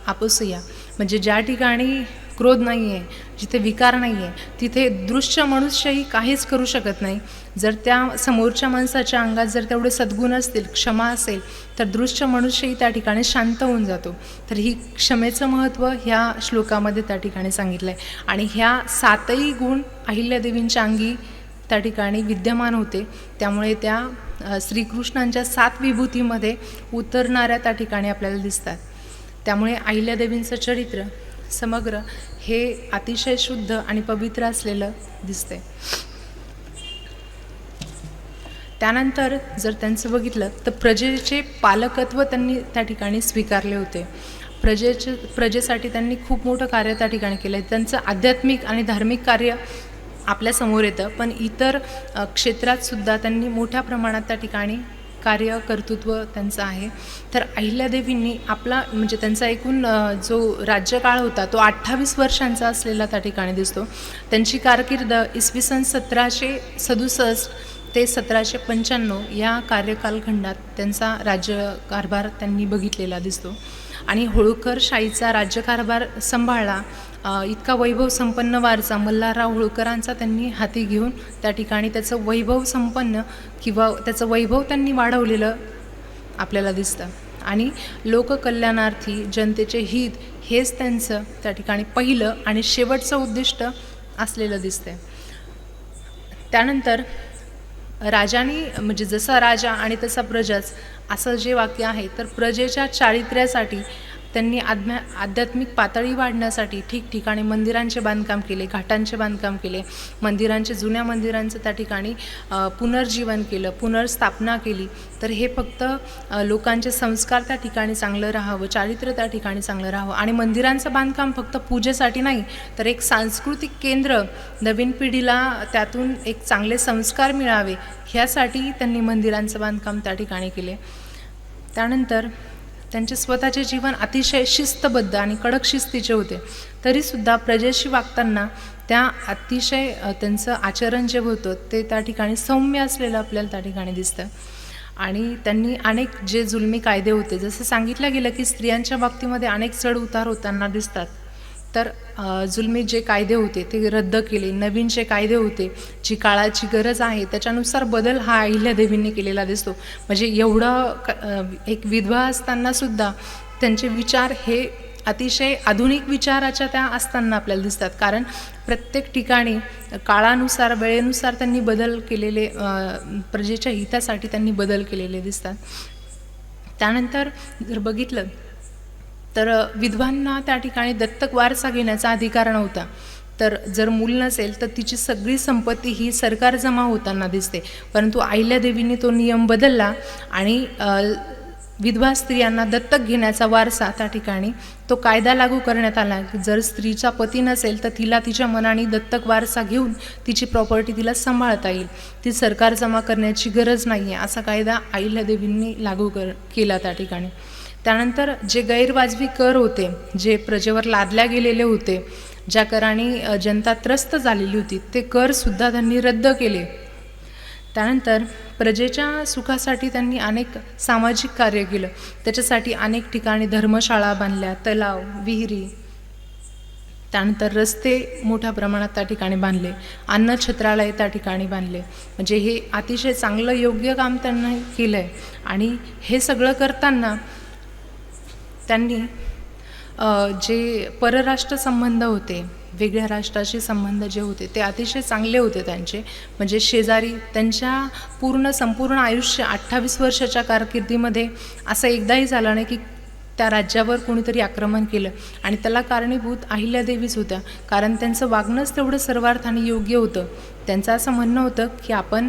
आपसया. म्हणजे ज्या ठिकाणी क्रोध नाही आहे, जिथे विकार नाही आहे, तिथे दृश्य मनुष्यही काहीच करू शकत नाही. जर त्या समोरच्या माणसाच्या अंगात जर तेवढे सद्गुण असतील, क्षमा असेल, तर दृश्य मनुष्यही त्या ठिकाणी शांत होऊन जातो. तर ही क्षमेचं महत्त्व ह्या श्लोकामध्ये त्या ठिकाणी सांगितलं आहे. आणि ह्या 7ही गुण अहिल्यादेवींच्या अंगी त्या ठिकाणी विद्यमान होते. त्यामुळे त्या श्रीकृष्णांच्या 7 विभूतीमध्ये उतरणाऱ्या त्या ठिकाणी आपल्याला दिसतात. त्यामुळे अहिल्यादेवींचं चरित्र समग्र हे अतिशय शुद्ध आणि पवित्र असलेलं दिसते. त्यानंतर जर त्यांचं बघितलं तर प्रजेचे पालकत्व त्यांनी त्या ठिकाणी स्वीकारले होते. प्रजेसाठी त्यांनी खूप मोठं कार्य त्या ठिकाणी केलं आहे. त्यांचं आध्यात्मिक आणि धार्मिक कार्य आपल्यासमोर येतं, पण इतर क्षेत्रातसुद्धा त्यांनी मोठ्या प्रमाणात त्या ठिकाणी कार्य कर्तृत्व त्यांचं आहे. तर अहिल्यादेवींनी आपला म्हणजे त्यांचा एकूण जो राज्यकाळ होता तो 28 वर्षांचा असलेला त्या ठिकाणी दिसतो. त्यांची कारकीर्द इसवी सन 1767 ते 1795 या कार्यकालखंडात त्यांचा राज्यकारभार त्यांनी बघितलेला दिसतो. आणि होळकरशाहीचा राज्यकारभार सांभाळला. इतका वैभव संपन्न वारसा मल्हारराव होळकरांचा त्यांनी हाती घेऊन त्या ठिकाणी त्याचं वैभव संपन्न किंवा त्याचं वैभव त्यांनी वाढवलेलं आपल्याला दिसतं. आणि लोककल्याणार्थी जनतेचे हित हेच त्यांचं त्या ठिकाणी पहिलं आणि शेवटचं उद्दिष्ट असलेलं दिसतंय. त्यानंतर राजाने म्हणजे जसा राजा आणि तसा प्रजाच असं जे वाक्य आहे, तर प्रजेच्या चारित्र्यासाठी त्यांनी आध्यात्मिक पातळी वाढण्यासाठी ठिकठिकाणी मंदिरांचे बांधकाम केले, घाटांचे बांधकाम केले, जुन्या मंदिरांचं त्या ठिकाणी पुनर्जीवन केलं, पुनर्स्थापना केली. तर हे फक्त लोकांचे संस्कार त्या ठिकाणी चांगलं राहावं, चारित्र्य त्या ठिकाणी चांगलं राहावं. आणि मंदिरांचं बांधकाम फक्त पूजेसाठी नाही, तर एक सांस्कृतिक केंद्र, नवीन पिढीला त्यातून एक चांगले संस्कार मिळावे ह्यासाठी त्यांनी मंदिरांचं बांधकाम त्या ठिकाणी केले. त्यानंतर त्यांचे स्वतःचे जीवन अतिशय शिस्तबद्ध आणि कडक शिस्तीचे होते, तरीसुद्धा प्रजेशी वागताना त्या अतिशय त्यांचं आचरण जे होतं ते त्या ठिकाणी सौम्य असलेलं आपल्याला त्या ठिकाणी दिसतं. आणि त्यांनी अनेक जे जुलमी कायदे होते, जसं सांगितलं गेलं की स्त्रियांच्या बाबतीमध्ये अनेक चढ उतार होताना दिसतात, तर जुलमी जे कायदे होते ते रद्द केले. नवीन जे कायदे होते, जी काळाची गरज आहे त्याच्यानुसार बदल हा अहिल्यादेवींनी केलेला दिसतो. म्हणजे एवढं एक विधवा असतानासुद्धा त्यांचे विचार हे अतिशय आधुनिक विचाराच्या त्या असताना आपल्याला दिसतात. कारण प्रत्येक ठिकाणी काळानुसार वेळेनुसार त्यांनी बदल केलेले, प्रजेच्या हितासाठी त्यांनी बदल केलेले दिसतात. त्यानंतर जर बघितलं तर विधवांना त्या ठिकाणी दत्तक वारसा घेण्याचा अधिकार नव्हता. तर जर मूल नसेल तर तिची सगळी संपत्ती ही सरकार जमा होताना दिसते. परंतु अहिल्यादेवींनी तो नियम बदलला आणि विधवा स्त्रियांना दत्तक घेण्याचा वारसा त्या ठिकाणी तो कायदा लागू करण्यात आला की जर स्त्रीचा पती नसेल तर तिला तिच्या मनाने दत्तक वारसा घेऊन तिची प्रॉपर्टी तिला सांभाळता येईल, ती सरकार जमा करण्याची गरज नाही आहे, असा कायदा अहिल्यादेवींनी लागू केला त्या ठिकाणी. त्यानंतर जे गैरवाजवी कर होते, जे प्रजेवर लादल्या गेलेले होते, ज्या कराने जनता त्रस्त झालेली होती, ते करसुद्धा त्यांनी रद्द केले. त्यानंतर प्रजेच्या सुखासाठी त्यांनी अनेक सामाजिक कार्य केलं. त्याच्यासाठी अनेक ठिकाणी धर्मशाळा बांधल्या, तलाव, विहिरी, त्यानंतर रस्ते मोठ्या प्रमाणात त्या ठिकाणी बांधले, अन्नछत्रालय त्या ठिकाणी बांधले. म्हणजे हे अतिशय चांगलं योग्य काम त्यांनी केलं आहे. आणि हे सगळं करताना त्यांनी जे परराष्ट्र संबंध होते, वेगळ्या राष्ट्राशी संबंध जे होते ते अतिशय चांगले होते त्यांचे. म्हणजे शेजारी त्यांच्या संपूर्ण आयुष्य 28 वर्षाच्या कारकिर्दीमध्ये असं एकदाही झालं नाही की त्या राज्यावर कोणीतरी आक्रमण केलं. आणि त्याला कारणीभूत अहिल्यादेवीच होत्या, कारण त्यांचं वागणंच तेवढं सर्वार्थाने योग्य होतं. त्यांचं असं म्हणणं होतं की आपण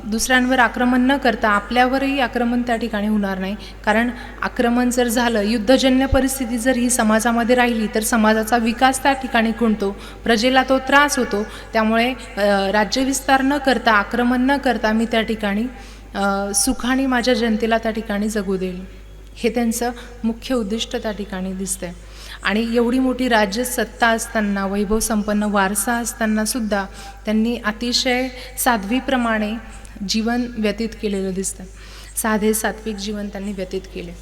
दुसऱ्यांवर आक्रमण न करता आपल्यावरही आक्रमण त्या ठिकाणी होणार नाही, कारण आक्रमण जर झालं, युद्धजन्य परिस्थिती जर ही समाजामध्ये राहिली तर समाजाचा विकास त्या ठिकाणी खुंटतो, प्रजेला तो त्रास होतो. त्यामुळे राज्यविस्तार न करता, आक्रमण न करता मी त्या ठिकाणी सुखाने माझ्या जनतेला त्या ठिकाणी जगू देईल, हे त्यांचं मुख्य उद्दिष्ट त्या ठिकाणी दिसतंय. आणि एवढी मोठी राज्यसत्ता असताना, वैभव संपन्न वारसा असतानासुद्धा त्यांनी अतिशय साध्वीप्रमाणे जीवन व्यतीत केलेलं दिसतं. साधे सात्विक जीवन त्यांनी व्यतीत केले.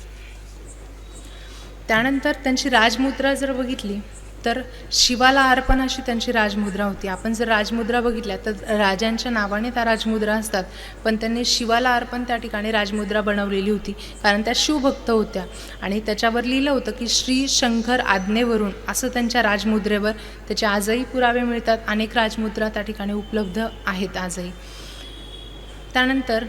त्यानंतर त्यांची राजमुद्रा जर बघितली तर शिवाला अर्पण अशी त्यांची राजमुद्रा होती. आपण जर राजमुद्रा बघितल्या तर राजांच्या नावाने त्या राजमुद्रा असतात, पण त्यांनी शिवाला अर्पण त्या ठिकाणी राजमुद्रा बनवलेली होती, कारण त्या शिवभक्त होत्या. आणि त्याच्यावर लिहिलं होतं की श्री शंकर आज्ञेवरून, असं त्यांच्या राजमुद्रेवर. त्याचे आजही पुरावे मिळतात, अनेक राजमुद्रा त्या ठिकाणी उपलब्ध आहेत आजही. त्यानंतर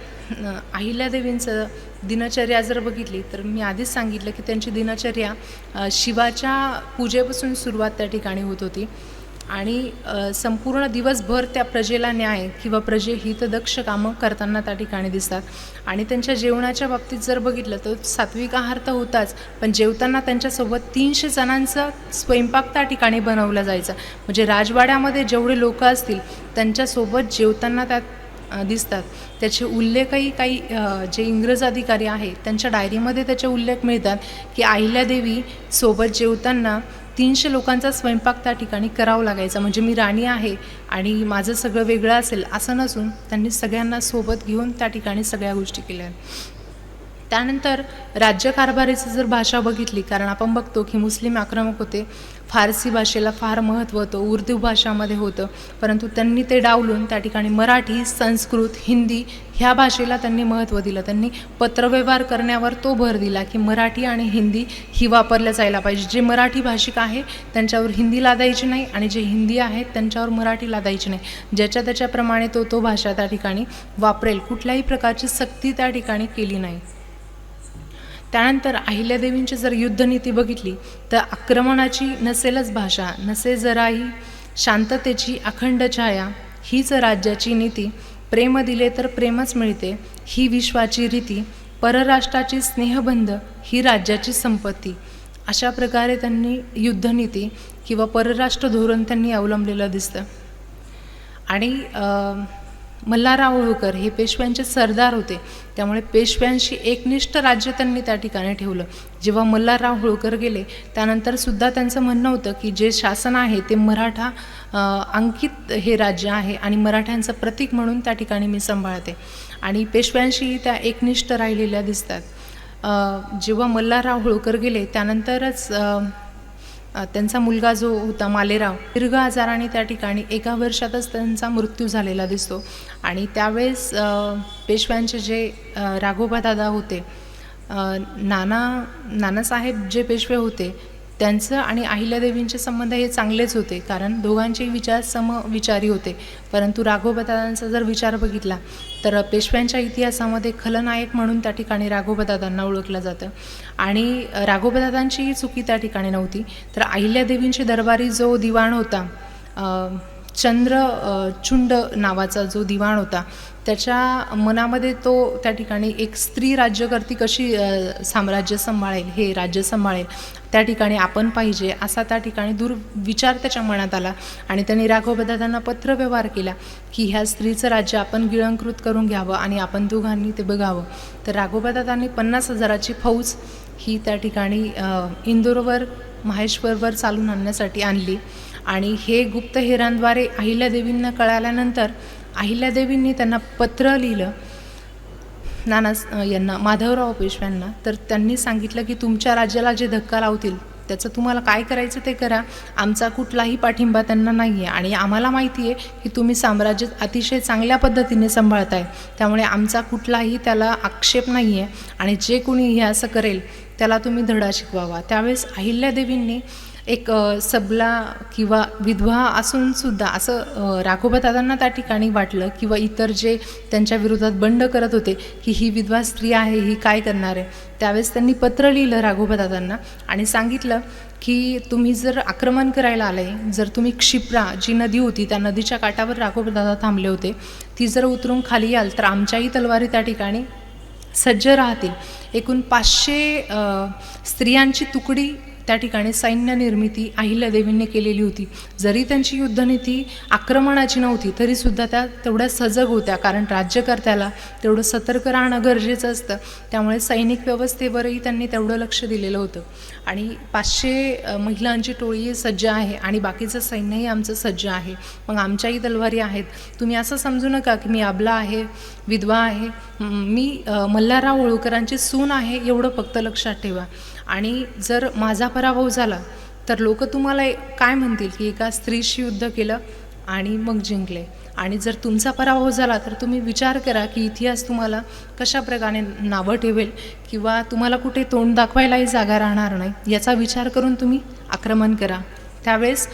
अहिल्यादेवींचं दिनचर्या जर बघितली तर मी आधीच सांगितलं की त्यांची दिनचर्या शिवाच्या पूजेपासून सुरुवात त्या ठिकाणी होत होती. आणि संपूर्ण दिवसभर त्या प्रजेला न्याय किंवा प्रजेहितदक्ष कामं करताना त्या ठिकाणी दिसतात. आणि त्यांच्या जेवणाच्या बाबतीत जर बघितलं तर सात्विक आहार तर होताच, पण जेवताना त्यांच्यासोबत 300 जणांचा स्वयंपाक त्या ठिकाणी बनवला जायचा. म्हणजे राजवाड्यामध्ये जेवढे लोक असतील त्यांच्यासोबत जेवताना त्यात दिसतात. त्याचे उल्लेखही काही जे इंग्रज अधिकारी आहेत त्यांच्या डायरीमध्ये त्याचे उल्लेख मिळतात की अहिल्यादेवी सोबत जेवताना 300 लोकांचा स्वयंपाक त्या ठिकाणी करावा लागायचा. म्हणजे मी राणी आहे आणि माझं सगळं वेगळं असेल असं नसून त्यांनी सगळ्यांना सोबत घेऊन त्या ठिकाणी सगळ्या गोष्टी केल्या. त्यानंतर राज्यकारभारीची जर भाषा बघितली, कारण आपण बघतो की मुस्लिम आक्रमक होते, फारसी भाषेला फार महत्त्व होतं, उर्दू भाषामध्ये होतं, परंतु त्यांनी ते डावलून त्या ठिकाणी मराठी, संस्कृत, हिंदी ह्या भाषेला त्यांनी महत्त्व दिलं. त्यांनी पत्रव्यवहार करण्यावर तो भर दिला की मराठी आणि हिंदी ही वापरल्या जायला पाहिजे. जे मराठी भाषिक आहे त्यांच्यावर हिंदी लादायची नाही आणि जे हिंदी आहेत त्यांच्यावर मराठी लादायची नाही. ज्याच्या त्याच्याप्रमाणे तो भाषा त्या ठिकाणी वापरेल, कुठल्याही प्रकारची सक्ती त्या ठिकाणी केली नाही. त्यानंतर अहिल्यादेवींची जर युद्धनीती बघितली तर आक्रमणाची नसेलच भाषा, नसे जराही शांततेची अखंड छाया, हीच राज्याची नीती, प्रेम दिले तर प्रेमच मिळते, ही विश्वाची रीती, परराष्ट्राची स्नेहबंध, ही राज्याची संपत्ती. अशा प्रकारे त्यांनी युद्धनीती किंवा परराष्ट्र धोरण त्यांनी अवलंबलेलं दिसतं. आणि मल्हारराव होळकर हे पेशव्यांचे सरदार होते, त्यामुळे पेशव्यांशी एकनिष्ठ राज्य त्यांनी त्या ठिकाणी ठेवलं. जेव्हा मल्हारराव होळकर गेले त्यानंतरसुद्धा त्यांचं म्हणणं होतं की जे शासन आहे ते मराठा अंकित हे राज्य आहे आणि मराठ्यांचं प्रतीक म्हणून त्या ठिकाणी मी सांभाळते. आणि पेशव्यांशी त्या एकनिष्ठ राहिलेल्या दिसतात. जेव्हा मल्हारराव होळकर गेले त्यानंतरच त्यांचा मुलगा जो होता मालेराव, दीर्घ आजाराने त्या ठिकाणी 1 वर्षातच त्यांचा मृत्यू झालेला दिसतो. आणि त्यावेळेस पेशव्यांचे जे राघोबादादा होते, नानासाहेब जे पेशवे होते त्यांचं आणि अहिल्यादेवींचे संबंध हे चांगलेच होते, कारण दोघांचे विचार समविचारी होते. परंतु राघोबादादांचा जर विचार बघितला तर पेशव्यांच्या इतिहासामध्ये खलनायक म्हणून त्या ठिकाणी राघोबादादांना ओळखलं जातं. आणि राघोबादादांचीही चुकी त्या नव्हती. तर अहिल्यादेवींचे दरबारी जो दिवाण होता, चंद्रचूंड नावाचा जो दिवाण होता, त्याच्या मनामध्ये तो त्या ठिकाणी एक स्त्री राज्यकर्ती कशी साम्राज्य सांभाळेल, हे राज्य सांभाळेल, त्या ठिकाणी आपण पाहिजे असा त्या ठिकाणी दुर्विचार त्याच्या मनात आला. आणि त्यांनी राघोबादादांना पत्रव्यवहार केला की ह्या स्त्रीचं राज्य आपण गिळंकृत करून घ्यावं आणि आपण दोघांनी ते बघावं. तर राघोबादादांनी 50,000ची फौज ही त्या ठिकाणी इंदोरवर, माहेश्वरवर चालून आणण्यासाठी आणली. आणि हे गुप्तहेरांद्वारे अहिल्यादेवींना कळाल्यानंतर अहिल्यादेवींनी त्यांना पत्र लिहिलं यांना, माधवराव पेशव्यांना. तर त्यांनी सांगितलं की तुमच्या राज्याला जे धक्का लावतील त्याचं तुम्हाला काय करायचं ते करा, आमचा कुठलाही पाठिंबा त्यांना नाही आहे. आणि आम्हाला माहिती आहे की तुम्ही साम्राज्य अतिशय चांगल्या पद्धतीने सांभाळताय, त्यामुळे आमचा कुठलाही त्याला आक्षेप नाही आहे. आणि जे कोणी हे असं करेल त्याला तुम्ही धडा शिकवावा. त्यावेळेस अहिल्यादेवींनी एक सबला किंवा विधवा असूनसुद्धा असं राघोबादादांना त्या ठिकाणी वाटलं किंवा इतर जे त्यांच्या विरोधात बंड करत होते की ही विधवा स्त्री आहे, ही काय करणार आहे. त्यावेळेस त्यांनी पत्र लिहिलं राघोबादादांना आणि सांगितलं की तुम्ही जर आक्रमण करायला आले, जर तुम्ही क्षिप्रा जी नदी होती त्या नदीच्या काठावर राघोबादादा थांबले होते, ती जर उतरून खाली याल तर आमच्याही तलवारी त्या ठिकाणी सज्ज राहतील. एकूण 500 स्त्रियांची तुकडी त्या ठिकाणी सैन्य निर्मिती अहिल्यादेवींनी केलेली होती. जरी त्यांची युद्धनीती आक्रमणाची नव्हती तरीसुद्धा त्या तेवढ्या सजग होत्या, कारण राज्यकर्त्याला तेवढं सतर्क राहणं गरजेचं असतं. त्यामुळे सैनिक व्यवस्थेवरही त्यांनी तेवढं लक्ष दिलेलं होतं. आणि 500 महिलांची टोळी सज्ज आहे आणि बाकीचं सैन्यही आमचं सज्ज आहे, मग आमच्याही तलवारी आहेत. तुम्ही असं समजू नका की मी अबला आहे, विधवा आहे, मी मल्हारराव होळकरांची सून आहे, एवढं फक्त लक्षात ठेवा. आणि जर माझा पराभव झाला तर लोक तुम्हाला काय म्हणतील की एका स्त्रीशी युद्ध केलं आणि मग जिंकले. आणि जर तुमचा पराभव झाला तर तुम्ही विचार करा की इतिहास तुम्हाला कशा प्रकारे नावं ठेवेल किंवा तुम्हाला कुठे तोंड दाखवायलाही जागा राहणार नाही. याचा विचार करून तुम्ही आक्रमण करा. त्यावेळेस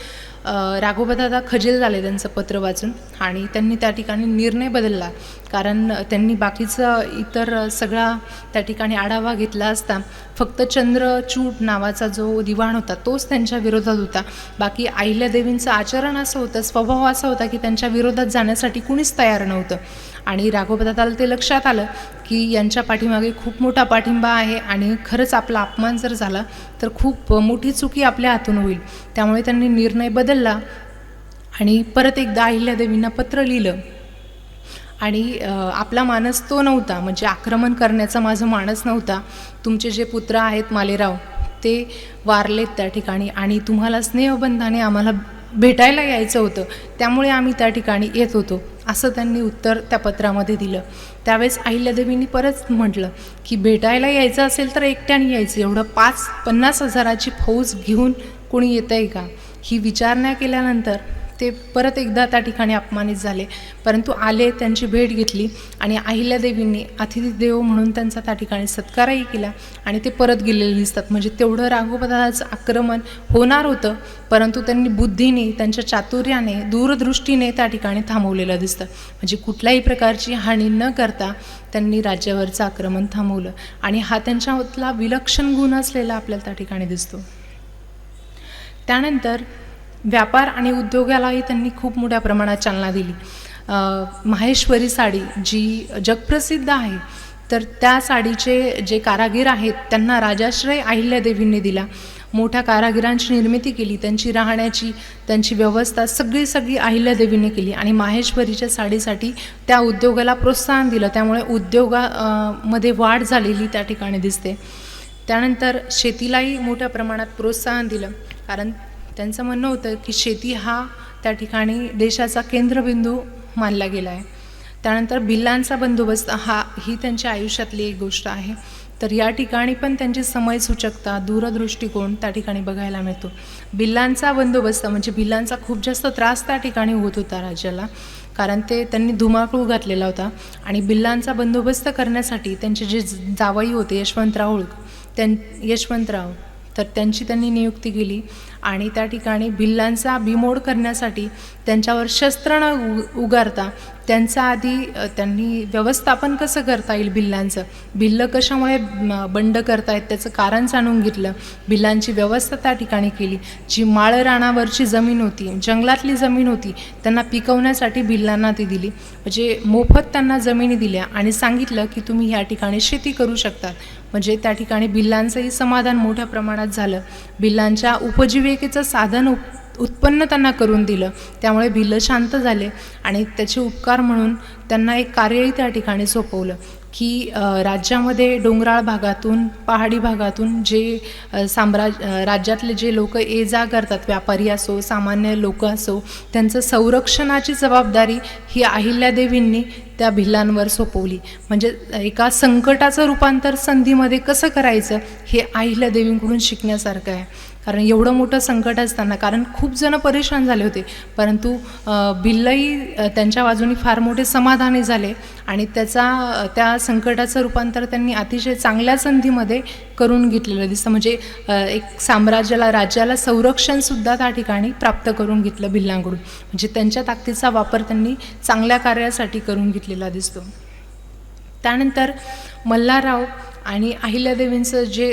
राघोबादादा खजील झाले त्यांचं पत्र वाचून आणि त्यांनी त्या ठिकाणी निर्णय बदलला, कारण त्यांनी बाकीचा इतर सगळा त्या ठिकाणी आढावा घेतला असता फक्त चंद्रचूड नावाचा जो दिवाण होता तोच त्यांच्या विरोधात होता. बाकी अहिल्यादेवींचं आचरण असं होतं, स्वभाव असा होता की त्यांच्या विरोधात जाण्यासाठी कुणीच तयार नव्हतं. आणि राघोबादादाला ते लक्षात आलं की यांच्या पाठीमागे खूप मोठा पाठिंबा आहे आणि खरंच आपला अपमान जर झाला तर खूप मोठी चुकी आपल्या हातून होईल. त्यामुळे त्यांनी निर्णय बदलला आणि परत एकदा अहिल्यादेवींना पत्र लिहिलं. आणि आपला मानस तो नव्हता, म्हणजे आक्रमण करण्याचा माझा मानस नव्हता. तुमचे जे पुत्र आहेत मालेराव ते वारलेत त्या ठिकाणी आणि तुम्हाला स्नेहबंधाने आम्हाला भेटायला यायचं होतं, त्यामुळे आम्ही त्या ठिकाणी येत होतो असं त्यांनी उत्तर त्या पत्रामध्ये दिलं. त्यावेळेस अहिल्यादेवींनी परत म्हटलं की भेटायला यायचं असेल तर एकट्याने यायचं, एवढं 50 हजाराची फौज घेऊन कोणी येतं आहे का? ही विचारणा केल्यानंतर ते परत एकदा त्या ठिकाणी अपमानित झाले, परंतु आले, त्यांची भेट घेतली आणि अहिल्यादेवींनी अतिथी देव म्हणून त्यांचा त्या ठिकाणी सत्कारही केला आणि ते परत गेलेले दिसतात. म्हणजे तेवढं राघोपदाचं आक्रमण होणार होतं, परंतु त्यांनी बुद्धीने, त्यांच्या चातुर्याने, दूरदृष्टीने त्या ठिकाणी थांबवलेलं दिसतं. म्हणजे कुठल्याही प्रकारची हानी न करता त्यांनी राज्यावरचं आक्रमण थांबवलं आणि हा त्यांच्यातला विलक्षण गुण असलेला आपल्याला त्या ठिकाणी दिसतो. त्यानंतर व्यापार आणि उद्योगालाही त्यांनी खूप मोठ्या प्रमाणात चालना दिली. माहेश्वरी साडी जी जगप्रसिद्ध आहे, तर त्या साडीचे जे कारागीर आहेत त्यांना राजाश्रय अहिल्यादेवींनी दिला. मोठ्या कारागिरांची निर्मिती केली, त्यांची राहण्याची, त्यांची व्यवस्था सगळी अहिल्यादेवींनी केली आणि माहेश्वरीच्या साडीसाठी त्या उद्योगाला प्रोत्साहन दिलं. त्यामुळे उद्योगामध्ये वाढ झालेली त्या ठिकाणी दिसते. त्यानंतर शेतीलाही मोठ्या प्रमाणात प्रोत्साहन दिलं, कारण त्यांचं म्हणणं होतं की शेती हा त्या ठिकाणी देशाचा केंद्रबिंदू मानला गेला आहे. त्यानंतर भिल्लांचा बंदोबस्त ही त्यांच्या आयुष्यातली एक गोष्ट आहे. तर या ठिकाणी पण त्यांची समयसूचकता, दूरदृष्टिकोन त्या ठिकाणी बघायला मिळतो. भिल्लांचा बंदोबस्त म्हणजे भिल्लांचा खूप जास्त त्रास त्या ठिकाणी होत होता राज्याला, कारण त्यांनी धुमाकूळ घातलेला होता आणि भिल्लांचा बंदोबस्त करण्यासाठी त्यांचे जे जावई होते यशवंतराव, तर त्यांची त्यांनी नियुक्ती केली आणि त्या ठिकाणी भिल्लांचा बिमोड करण्यासाठी त्यांच्यावर शस्त्र न उगारता त्यांचा आधी त्यांनी व्यवस्थापन कसं करता येईल भिल्लांचं, भिल्ल कशामुळे बंड करतायत त्याचं कारण जाणून घेतलं. भिल्लांची व्यवस्था त्या ठिकाणी केली. जी माळरानावरची जमीन होती, जंगलातली जमीन होती, त्यांना पिकवण्यासाठी भिल्लांना ती दिली. म्हणजे मोफत त्यांना जमिनी दिल्या आणि सांगितलं की तुम्ही ह्या ठिकाणी शेती करू शकतात. म्हणजे त्या ठिकाणी भिल्लांचंही समाधान मोठ्या प्रमाणात झालं. भिल्लांच्या उपजीविकेचं साधन उत्पन्न त्यांना करून दिलं. त्यामुळे भिल्ल शांत झाले आणि त्याचे उपकार म्हणून त्यांना एक कार्यही त्या ठिकाणी सोपवलं की राज्यामध्ये डोंगराळ भागातून, पहाडी भागातून जे राज्यातले जे लोक ये जा करतात, व्यापारी असो, सामान्य लोक असो, त्यांचं संरक्षणाची जबाबदारी ही अहिल्यादेवींनी त्या भिल्लांवर सोपवली. म्हणजे एका संकटाचं रूपांतर संधीमध्ये कसं करायचं हे अहिल्यादेवींकडून शिकण्यासारखं आहे. कारण एवढं मोठं संकट असताना, कारण खूप जण परेशान झाले होते, परंतु भिल्लही त्यांच्या बाजूने फार मोठे समाधानी झाले आणि त्या संकटाचं रूपांतर त्यांनी अतिशय चांगल्या संधीमध्ये करून घेतलेलं दिसतं. म्हणजे एक राज्याला संरक्षणसुद्धा त्या ठिकाणी प्राप्त करून घेतलं भिल्लांकडून. म्हणजे त्यांच्या ताकदीचा वापर त्यांनी चांगल्या कार्यासाठी करून घेतलेला दिसतो. त्यानंतर मल्हारराव आणि अहिल्यादेवींचं जे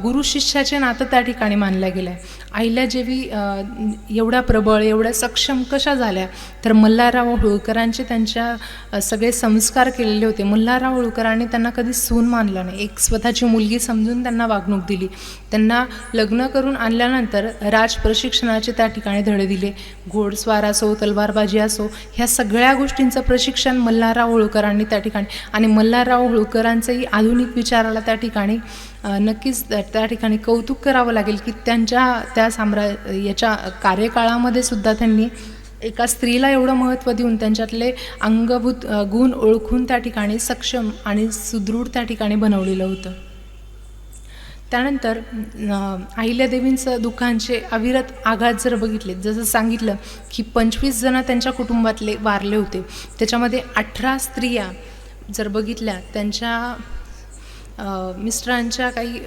गुरु शिष्याचे नातं त्या ठिकाणी मानलं गेलं आहे. अहिल्यादेवी एवढ्या प्रबळ, एवढ्या सक्षम कशा झाल्या, तर मल्हारराव होळकरांचे त्यांच्या सगळे संस्कार केलेले होते. मल्हारराव होळकरांनी त्यांना कधी सून मानलं नाही, एक स्वतःची मुलगी समजून त्यांना वागणूक दिली. त्यांना लग्न करून आणल्यानंतर राज प्रशिक्षणाचे त्या ठिकाणी धडे दिले. घोडस्वार असो, तलवारबाजी असो, ह्या सगळ्या गोष्टींचं प्रशिक्षण मल्हारराव होळकरांनी त्या ठिकाणी, आणि मल्हारराव होळकरांचंही आधुनिक विचाराला त्या ठिकाणी नक्कीच त्या ठिकाणी कौतुक करावं लागेल की त्या याच्या कार्यकाळामध्ये सुद्धा त्यांनी एका स्त्रीला एवढं महत्त्व देऊन त्यांच्यातले अंगभूत गुण ओळखून त्या ठिकाणी सक्षम आणि सुदृढ त्या ठिकाणी बनवलेलं होतं. त्यानंतर अहिल्यादेवींचं दुःखांचे अविरत आघात जर बघितले, जसं सांगितलं की 25 जण त्यांच्या कुटुंबातले वारले होते, त्याच्यामध्ये 18 स्त्रिया जर बघितल्या, त्यांच्या मिस्टरांच्या काही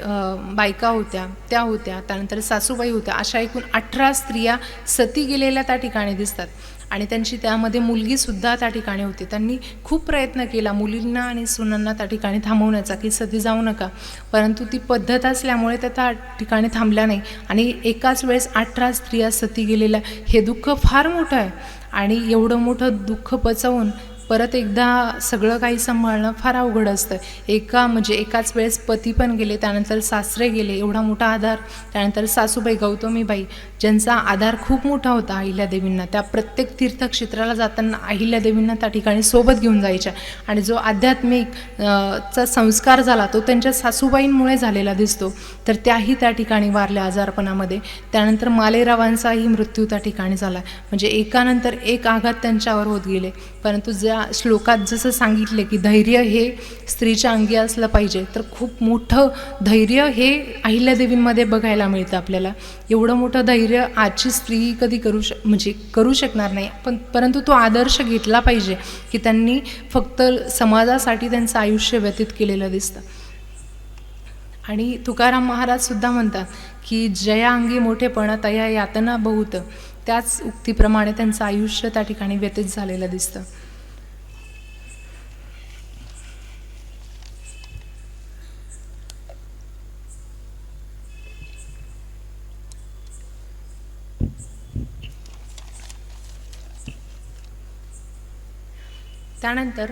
बायका होत्या, त्या होत्या, त्यानंतर सासूबाई होत्या, अशा एकूण 18 स्त्रिया सती गेलेल्या त्या ठिकाणी दिसतात आणि त्यांची त्यामध्ये मुलगीसुद्धा त्या ठिकाणी होती. त्यांनी खूप प्रयत्न केला मुलींना आणि सुनांना त्या ठिकाणी थांबवण्याचा की सती जाऊ नका, परंतु ती पद्धत असल्यामुळे त्या ठिकाणी थांबल्या नाही आणि एकाच वेळेस 18 स्त्रिया सती गेलेल्या, हे दुःख फार मोठं आहे आणि एवढं मोठं दुःख पचवून परत एकदा सगळं काही सांभाळणं फार अवघड असतं. एकाच वेळेस पती पण गेले, त्यानंतर सासरे गेले, एवढा मोठा आधार, त्यानंतर सासूबाई गौतमीबाई ज्यांचा आधार खूप मोठा होता अहिल्यादेवींना, त्या प्रत्येक तीर्थक्षेत्राला जाताना अहिल्यादेवींना त्या ठिकाणी सोबत घेऊन जायच्या. आणि जो आध्यात्मिक चा संस्कार झाला तो त्यांच्या सासूबाईंमुळे झालेला दिसतो. तर त्याही त्या ठिकाणी वारल्या आजारपणामध्ये. त्यानंतर मालेरावांचाही मृत्यू त्या ठिकाणी झाला. म्हणजे एकानंतर एक आघात त्यांच्यावर होत गेले. परंतु ज्या श्लोकात जसं सांगितले की धैर्य हे स्त्रीच्या अंगी असलं पाहिजे, तर खूप मोठं धैर्य हे अहिल्यादेवींमध्ये बघायला मिळतं आपल्याला. एवढं मोठं धैर्य आजची स्त्री कधी करू शकणार नाही. परंतु तो आदर्श घेतला पाहिजे की त्यांनी फक्त समाजासाठी त्यांचं आयुष्य व्यतीत केलेलं दिसतं. आणि तुकाराम महाराज सुद्धा म्हणतात की जया अंगी मोठेपण तया यातना बहुत. त्याच उक्तीप्रमाणे त्यांचं आयुष्य त्या ठिकाणी व्यतीत झालेलं दिसतं. त्यानंतर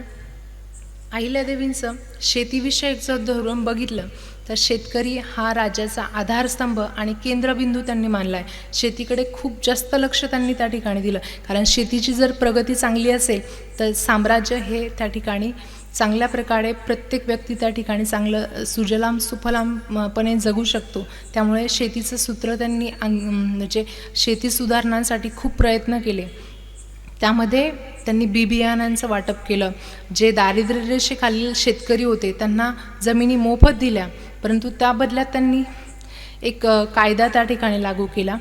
अहिल्यादेवींचं शेतीविषयक जर धोरण बघितलं तर शेतकरी हा राज्याचा आधारस्तंभ आणि केंद्रबिंदू त्यांनी मानला आहे. शेतीकडे खूप जास्त लक्ष त्यांनी त्या ठिकाणी दिलं, कारण शेतीची जर प्रगती चांगली असेल तर साम्राज्य हे त्या ठिकाणी चांगल्या प्रकारे प्रत्येक व्यक्ती त्या ठिकाणी चांगलं सुजलाम सुफलामपणे जगू शकतो. त्यामुळे शेतीचं सूत्र त्यांनी म्हणजे शेती सुधारणांसाठी खूप प्रयत्न केले. त्यामध्ये त्यांनी बियाणांचं वाटप केलं. जे दारिद्र्य रेषेखालील शेतकरी होते त्यांना जमिनी मोफत दिल्या, परंतु त्या बदल्यात त्यांनी एक कायदा त्या ठिकाणी लागू केला.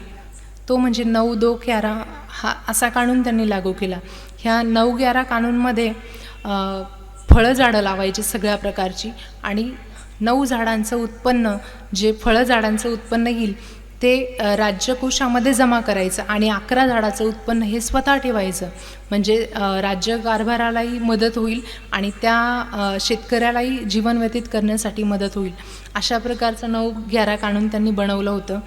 तो म्हणजे 9-2-11 हा असा कानून त्यांनी लागू केला. ह्या 9-11 कानूनमध्ये फळं झाडं लावायची सगळ्या प्रकारची, आणि 9 झाडांचं उत्पन्न, जे फळं झाडांचं उत्पन्न येईल ते राज्यकोशामध्ये जमा करायचं, आणि 11 झाडाचं उत्पन्न हे स्वतः ठेवायचं. म्हणजे राज्य कारभारालाही मदत होईल आणि त्या शेतकऱ्यालाही जीवन व्यतीत करण्यासाठी मदत होईल. अशा प्रकारचं 9-11 कानून त्यांनी बनवलं होतं.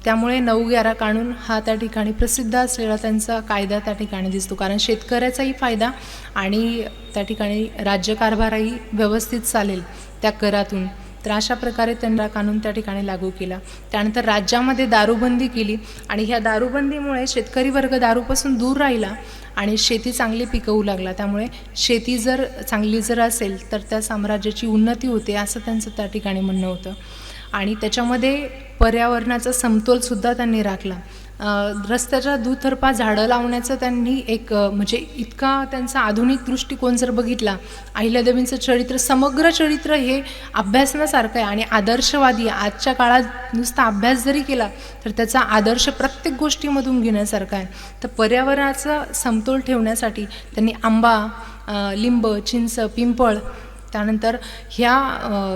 त्यामुळे 9-11 कानून हा त्या ठिकाणी प्रसिद्ध असलेला त्यांचा कायदा त्या ठिकाणी दिसतो, कारण शेतकऱ्याचाही फायदा आणि त्या ठिकाणी राज्यकारभारही व्यवस्थित चालेल त्या करातून. तर अशा प्रकारे त्यांना कानून त्या ठिकाणी लागू केला. त्यानंतर राज्यामध्ये दारूबंदी केली, आणि ह्या दारूबंदीमुळे शेतकरी वर्ग दारूपासून दूर राहिला आणि शेती चांगली पिकवू लागला. त्यामुळे शेती जर चांगली असेल तर त्या साम्राज्याची उन्नती होते, असं त्यांचं त्या ठिकाणी म्हणणं होतं. आणि त्याच्यामध्ये पर्यावरणाचा समतोलसुद्धा त्यांनी राखला. रस्त्याच्या दुतर्फा झाडं लावण्याचं त्यांनी म्हणजे इतका त्यांचा आधुनिक दृष्टिकोन जर बघितला, अहिल्यादेवींचं चरित्र, समग्र चरित्र हे अभ्यासण्यासारखं आहे आणि आदर्शवादी. आजच्या काळात नुसता अभ्यास जरी केला तर त्याचा आदर्श प्रत्येक गोष्टीमधून घेण्यासारखा आहे. तर पर्यावरणाचा समतोल ठेवण्यासाठी त्यांनी आंबा, लिंब, चिंच, पिंपळ, त्यानंतर ह्या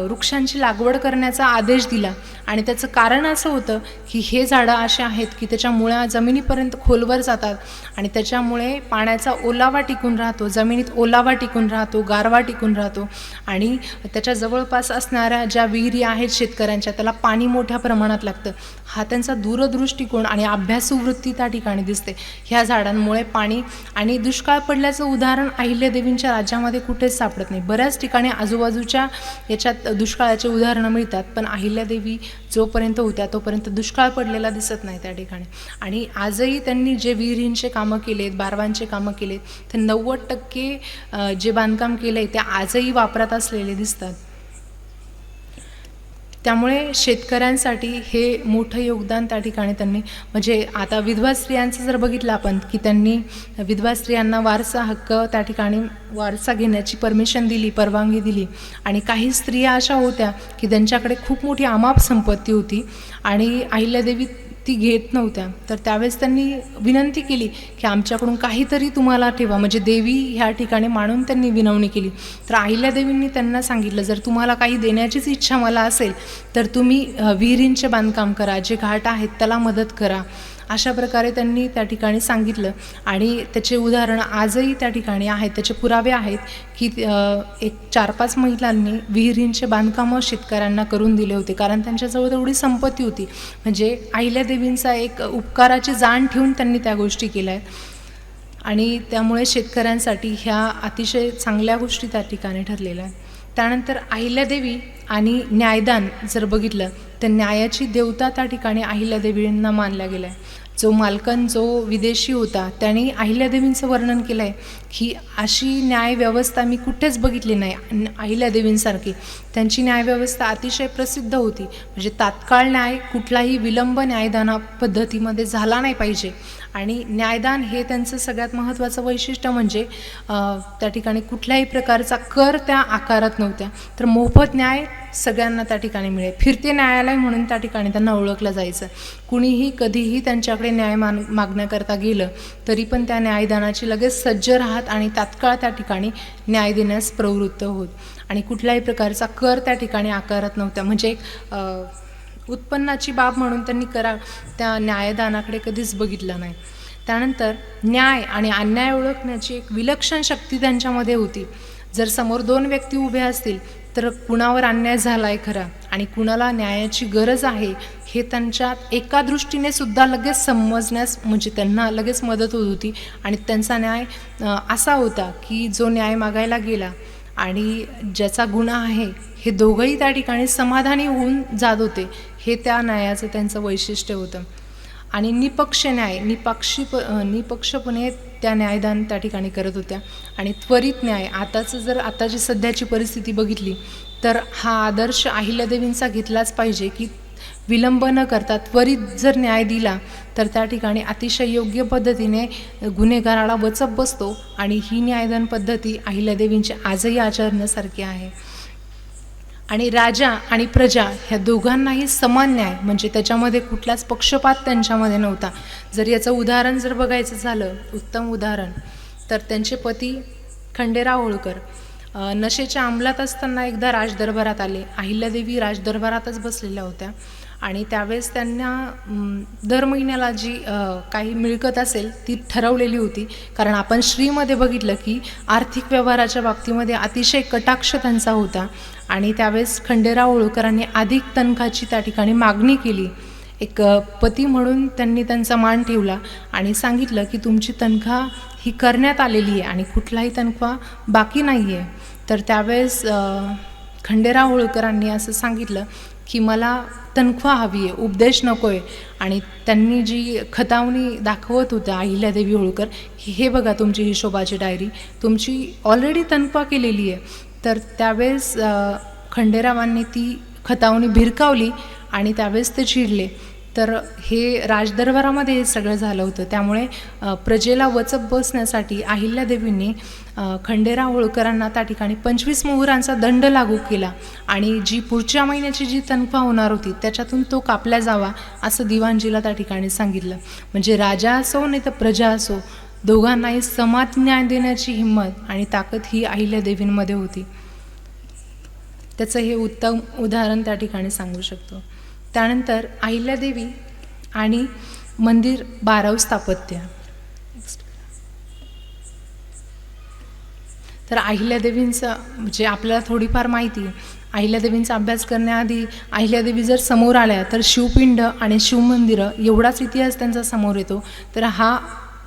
वृक्षांची लागवड करण्याचा आदेश दिला. आणि त्याचं कारण असं होतं की हे झाडं असे आहेत की त्याच्या मुळ्या जमिनीपर्यंत खोलवर जातात आणि त्याच्यामुळे पाण्याचा ओलावा टिकून राहतो, जमिनीत ओलावा टिकून राहतो, गारवा टिकून राहतो. आणि त्याच्या जवळपास असणाऱ्या ज्या विहिरी आहेत शेतकऱ्यांच्या, त्याला पाणी मोठ्या प्रमाणात लागतं. हा त्यांचा दूरदृष्टिकोन आणि अभ्यासू वृत्ती त्या ठिकाणी दिसते. ह्या झाडांमुळे पाणी, आणि दुष्काळ पडल्याचं उदाहरण अहिल्यादेवींच्या राज्यामध्ये कुठेच सापडत नाही. बऱ्याच ठिकाणी आजूबाजूच्या याच्यात दुष्काळाचे उदाहरणं मिळतात, पण अहिल्यादेवी जोपर्यंत होत्या तोपर्यंत दुष्काळ पडलेला दिसत नाही त्या ठिकाणी. आणि आजही त्यांनी जे विहिरींचे कामं केलेत, बारवांचे कामं केलेत, ते 90% जे बांधकाम केलं आहे ते आजही वापरात असलेले दिसतात. त्यामुळे शेतकऱ्यांसाठी हे मोठं योगदान त्या ठिकाणी त्यांनी, म्हणजे आता विधवा स्त्रियांचं जर बघितलं आपण की त्यांनी विधवा स्त्रियांना वारसा हक्क त्या ठिकाणी वारसा घेण्याची परवानगी दिली. आणि काही स्त्रिया अशा होत्या की त्यांच्याकडे खूप मोठी अमाप संपत्ती होती आणि अहिल्यादेवी ती घेत नव्हत्या. तर त्यावेळेस त्यांनी विनंती केली की आमच्याकडून काहीतरी तुम्हाला ठेवा, म्हणजे देवी ह्या ठिकाणी मानून त्यांनी विनवणी केली. तर अहिल्यादेवींनी त्यांना सांगितलं, जर तुम्हाला काही देण्याचीच इच्छा मला असेल तर तुम्ही विहिरींचे बांधकाम करा, जे घाट आहेत त्याला मदत करा. अशा प्रकारे त्यांनी त्या ठिकाणी सांगितलं. आणि त्याचे उदाहरण आजही त्या ठिकाणी आहेत, त्याचे पुरावे आहेत की 4-5 महिलांनी विहिरींचे बांधकामं शेतकऱ्यांना करून दिले होते, कारण त्यांच्याजवळ तेवढी संपत्ती होती. म्हणजे अहिल्यादेवींचा एक उपकाराची जाण ठेवून त्यांनी त्या गोष्टी केल्या आहेत. आणि त्यामुळे शेतकऱ्यांसाठी ह्या अतिशय चांगल्या गोष्टी त्या ठिकाणी ठरलेल्या आहेत. त्यानंतर अहिल्यादेवी आणि न्यायदान जर बघितलं तर न्यायाची देवता त्या ठिकाणी अहिल्यादेवींना मानल्या गेल्या आहे. जो मालकन जो विदेशी होता त्याने अहिल्यादेवींचं वर्णन केलं आहे की अशी न्यायव्यवस्था मी कुठेच बघितली नाही अहिल्यादेवींसारखी. त्यांची न्यायव्यवस्था अतिशय प्रसिद्ध होती, म्हणजे तात्काळ न्याय कुठलाही विलंब न्यायदाना पद्धतीमध्ये झाला नाही पाहिजे. आणि न्यायदान हे त्यांचं सगळ्यात महत्त्वाचं वैशिष्ट्य म्हणजे त्या ठिकाणी कुठल्याही प्रकारचा कर त्या आकारत नव्हत्या, तर मोफत न्याय सगळ्यांना त्या ठिकाणी मिळेल. फिरते न्यायालय म्हणून त्या ठिकाणी त्यांना ओळखलं जायचं. कुणीही कधीही त्यांच्याकडे न्याय मागण्याकरता गेलं तरी पण त्या न्यायदानाची लगेच सज्ज राहत आणि तात्काळ त्या ठिकाणी न्याय देण्यास प्रवृत्त होत. आणि कुठल्याही प्रकारचा कर त्या ठिकाणी आकारत नव्हत्या, म्हणजे उत्पन्नाची बाब म्हणून त्यांनी त्या न्यायदानाकडे कधीच बघितलं नाही. त्यानंतर न्याय आणि अन्याय ओळखण्याची एक विलक्षण शक्ती त्यांच्यामध्ये होती. जर समोर दोन व्यक्ती उभे असतील तर कुणावर अन्याय झाला आहे खरा आणि कुणाला न्यायाची गरज आहे हे त्यांच्या एका दृष्टीने सुद्धा लगेच समजण्यास म्हणजे त्यांना लगेच मदत होत होती. आणि त्यांचा न्याय असा होता की जो न्याय मागायला गेला आणि ज्याचा गुन्हा आहे हे दोघंही त्या ठिकाणी समाधानी होऊन जात होते. हे त्या न्यायाचं त्यांचं वैशिष्ट्य होतं. आणि निपक्ष न्याय निपक्षपणे त्या न्यायदान त्या ठिकाणी करत होत्या. आणि त्वरित न्याय आताची सध्याची परिस्थिती बघितली तर हा आदर्श अहिल्यादेवींचा घेतलाच पाहिजे की विलंब न करता त्वरित जर न्याय दिला तर त्या ठिकाणी अतिशय योग्य पद्धतीने गुन्हेगाराला वचप बसतो. आणि ही न्यायदान पद्धती अहिल्यादेवींची आजही आचरण्यासारखी आहे. आणि राजा आणि प्रजा ह्या दोघांनाही समान न्याय, म्हणजे त्याच्यामध्ये कुठलाच पक्षपात त्यांच्यामध्ये नव्हता. जर याचं उदाहरण जर बघायचं झालं उत्तम उदाहरण तर त्यांचे पती खंडेराव होळकर नशेच्या अंमलात असताना एकदा राजदरबारात आले. अहिल्यादेवी राजदरबारातच बसलेल्या होत्या आणि त्यावेळेस त्यांना दर महिन्याला जी काही मिळकत असेल ती ठरवलेली होती. कारण आपण श्रीमध्ये बघितलं की आर्थिक व्यवहाराच्या बाबतीमध्ये अतिशय कटाक्ष त्यांचा होता. आणि त्यावेळेस खंडेराव होळकरांनी अधिक तनखाची त्या ठिकाणी मागणी केली. एक पती म्हणून त्यांनी त्यांचा मान ठेवला आणि सांगितलं की तुमची तनखा ही करण्यात आलेली आहे आणि कुठलाही तनखा बाकी नाही आहे. तर त्यावेळेस खंडेराव होळकरांनी असं सांगितलं की मला तनख्वा हवी आहे, उपदेश नको आहे. आणि त्यांनी जी खतावणी दाखवत होत्या अहिल्यादेवी होळकर की हे बघा तुमची हिशोबाची डायरी, तुमची ऑलरेडी तनख्वा केलेली आहे. तर त्यावेळेस खंडेरावांनी ती खतावणी भिरकावली आणि त्यावेळेस ते चिडले. तर हे राजदरबारामध्ये हे सगळं झालं होतं. त्यामुळे प्रजेला वचप बसण्यासाठी अहिल्यादेवींनी खंडेराव होळकरांना त्या ठिकाणी 25 मोहरांचा दंड लागू केला आणि जी पुढच्या महिन्याची जी तनख्वा होणार होती त्याच्यातून तो कापला जावा असं दिवाणजीला त्या ठिकाणी सांगितलं. म्हणजे राजा असो नाही तर प्रजा असो दोघांनाही समान न्याय देण्याची हिंमत आणि ताकद ही अहिल्यादेवींमध्ये होती. त्याचं हे उत्तम उदाहरण त्या ठिकाणी सांगू शकतो. त्यानंतर अहिल्यादेवी आणि मंदिर 12 स्थापत्य. तर अहिल्यादेवींचं म्हणजे आपल्याला थोडीफार माहिती अहिल्यादेवींचा अभ्यास करण्याआधी अहिल्यादेवी जर समोर आल्या तर शिवपिंड आणि शिवमंदिरं एवढाच इतिहास त्यांचा समोर येतो. तर हा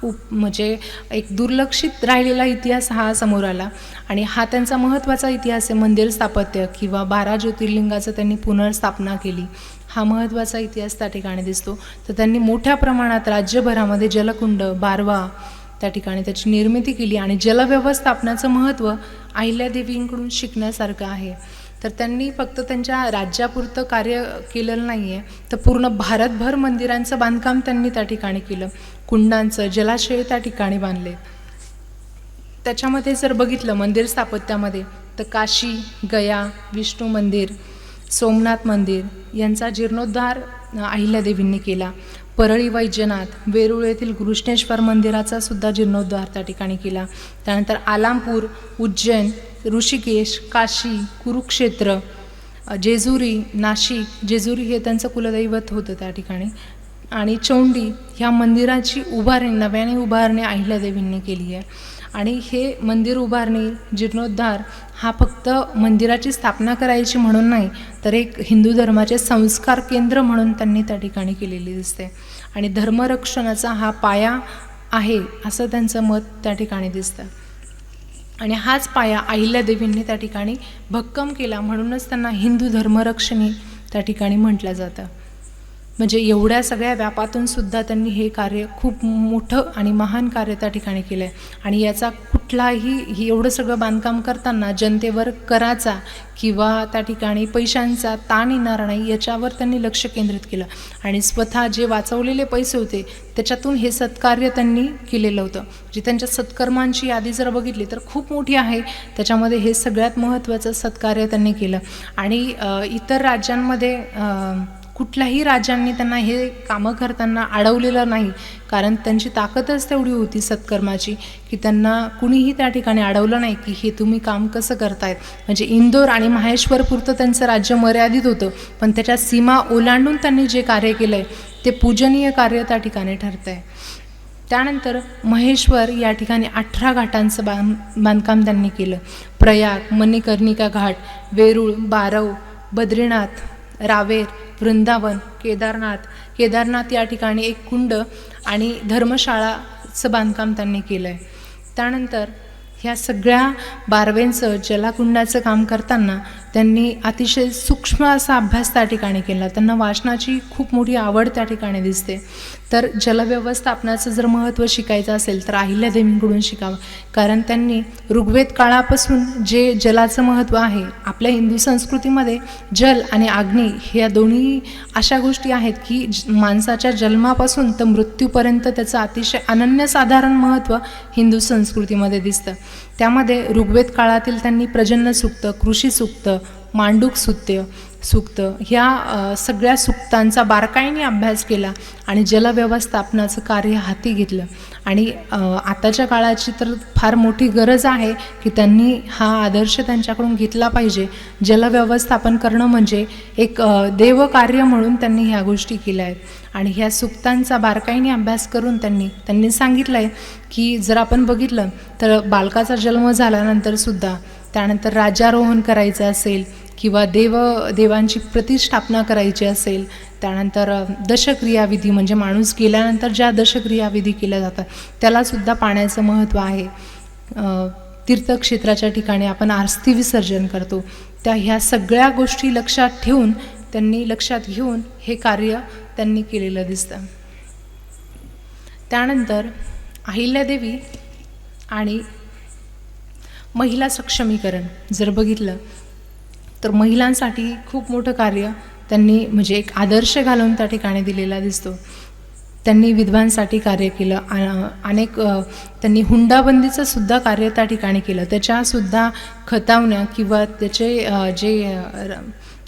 म्हणजे एक दुर्लक्षित राहिलेला इतिहास हा समोर आला आणि हा त्यांचा महत्त्वाचा इतिहास आहे. मंदिर स्थापत्य किंवा 12 ज्योतिर्लिंगाचं त्यांनी पुनर्स्थापना केली, हा महत्त्वाचा इतिहास त्या ठिकाणी दिसतो. तर त्यांनी मोठ्या प्रमाणात राज्यभरामध्ये जलकुंड बारवा त्या ठिकाणी त्याची निर्मिती केली आणि जलव्यवस्थापनाचं महत्त्व अहिल्यादेवींकडून शिकण्यासारखं आहे. तर त्यांनी फक्त त्यांच्या राज्यापुरतं कार्य केलेलं नाही आहे, तर पूर्ण भारतभर मंदिरांचं बांधकाम त्यांनी त्या ठिकाणी केलं. कुंडांचं जलाशय त्या ठिकाणी बांधले. त्याच्यामध्ये जर बघितलं मंदिर स्थापत्यामध्ये तर काशी, गया, विष्णू मंदिर, सोमनाथ मंदिर यांचा जीर्णोद्धार अहिल्यादेवींनी केला. परळी वैजनाथ, वेरूळ येथील घृष्णेश्वर मंदिराचा सुद्धा जीर्णोद्धार त्या ठिकाणी केला. त्यानंतर आलामपूर, उज्जैन, ऋषिकेश, काशी, कुरुक्षेत्र, जेजुरी, नाशिक, जेजुरी हे त्यांचं कुलदैवत होतं त्या ठिकाणी, आणि चौंडी ह्या मंदिराची नव्याने उभारणी अहिल्यादेवींनी केली आहे. आणि हे मंदिर उभारणी जीर्णोद्धार हा फक्त मंदिराची स्थापना करायची म्हणून नाही, तर एक हिंदू धर्माचे संस्कार केंद्र म्हणून त्यांनी त्या ठिकाणी केलेली दिसते. आणि धर्मरक्षणाचा हा पाया आहे असं त्यांचं मत त्या ठिकाणी दिसतं. आणि हाच पाया अहिल्यादेवींनी त्या ठिकाणी भक्कम केला, म्हणूनच त्यांना हिंदू धर्मरक्षणी त्या ठिकाणी म्हटलं जातं. म्हणजे एवढ्या सगळ्या व्यापातून सुद्धा त्यांनी हे कार्य खूप मोठं आणि महान कार्य त्या ठिकाणी केलं आहे. आणि याचा कुठलाही एवढं सगळं बांधकाम करताना जनतेवर कराचा किंवा त्या ठिकाणी पैशांचा ताण येणार नाही याच्यावर त्यांनी लक्ष केंद्रित केलं. आणि स्वतः जे वाचवलेले पैसे होते त्याच्यातून हे सत्कार्य त्यांनी केलेलं होतं. म्हणजे त्यांच्या सत्कर्मांची यादी जर बघितली तर खूप मोठी आहे. त्याच्यामध्ये हे सगळ्यात महत्त्वाचं सत्कार्य त्यांनी केलं. आणि इतर राज्यांमध्ये कुठल्याही राजांनी त्यांना हे कामं करताना अडवलेलं नाही, कारण त्यांची ताकदच तेवढी होती सत्कर्माची की त्यांना कुणीही त्या ठिकाणी अडवलं नाही की हे तुम्ही काम कसं करतायत. म्हणजे इंदोर आणि माहेश्वरपुरतं त्यांचं राज्य मर्यादित होतं, पण त्याच्या सीमा ओलांडून त्यांनी जे कार्य केलं आहे ते पूजनीय कार्य त्या ठिकाणी ठरतं आहे. त्यानंतर महेश्वर या ठिकाणी 18 घाटांचं बांधकाम त्यांनी केलं. प्रयाग, मणिकर्णिका घाट, वेरूळ, बारव, बद्रीनाथ, रावेर, वृंदावन, केदारनाथ या ठिकाणी एक कुंड आणि धर्मशाळाचं बांधकाम त्यांनी केलं आहे. त्यानंतर ह्या सगळ्या बारवेंचं जलाकुंडाचं काम करताना त्यांनी अतिशय सूक्ष्म असा अभ्यास त्या ठिकाणी केला. त्यांना वाचनाची खूप मोठी आवड त्या ठिकाणी दिसते. तर जलव्यवस्थापनाचं जर महत्त्व शिकायचं असेल तर अहिल्यादेवींकडून शिकावं, कारण त्यांनी ऋग्वेद काळापासून जे जलाचं महत्त्व आहे, आपल्या हिंदू संस्कृतीमध्ये जल आणि अग्नी ह्या दोन्ही अशा गोष्टी आहेत की माणसाच्या जन्मापासून तर मृत्यूपर्यंत त्याचं अतिशय अनन्यसाधारण महत्त्व हिंदू संस्कृतीमध्ये दिसतं. त्यामध्ये ऋग्वेद काळातील त्यांनी प्रजन्य सूक्त, कृषी सूक्त, मांडूक सूक्त ह्या सगळ्या सूक्तांचा बारकाईने अभ्यास केला आणि जलव्यवस्थापनाचं कार्य हाती घेतलं. आणि आताच्या काळाची तर फार मोठी गरज आहे की त्यांनी हा आदर्श त्यांच्याकडून घेतला पाहिजे. जलव्यवस्थापन करणं म्हणजे एक देवकार्य म्हणून त्यांनी ह्या गोष्टी केल्या आहेत. आणि ह्या सूक्तांचा बारकाईने अभ्यास करून त्यांनी सांगितलं आहे की जर आपण बघितलं तर बालकाचा जन्म झाल्यानंतरसुद्धा त्यानंतर राज्यारोहण करायचं असेल किंवा देवांची प्रतिष्ठापना करायची असेल, त्यानंतर दशक्रियाविधी म्हणजे माणूस गेल्यानंतर ज्या दशक्रियाविधी केल्या जातात त्यालासुद्धा पाण्याचं महत्त्व आहे. तीर्थक्षेत्राच्या ठिकाणी आपण अस्थी विसर्जन करतो, ह्या सगळ्या गोष्टी लक्षात घेऊन हे कार्य त्यांनी केलेलं दिसतं. त्यानंतर अहिल्यादेवी आणि महिला सक्षमीकरण जर बघितलं तर महिलांसाठी खूप मोठं कार्य त्यांनी म्हणजे एक आदर्श घालून त्या ठिकाणी दिलेला दिसतो. त्यांनी विधवांसाठी कार्य केलं. त्यांनी हुंडाबंदीचं सुद्धा कार्य त्या ठिकाणी केलं. त्याच्यासुद्धा खतावण्या किंवा त्याचे जे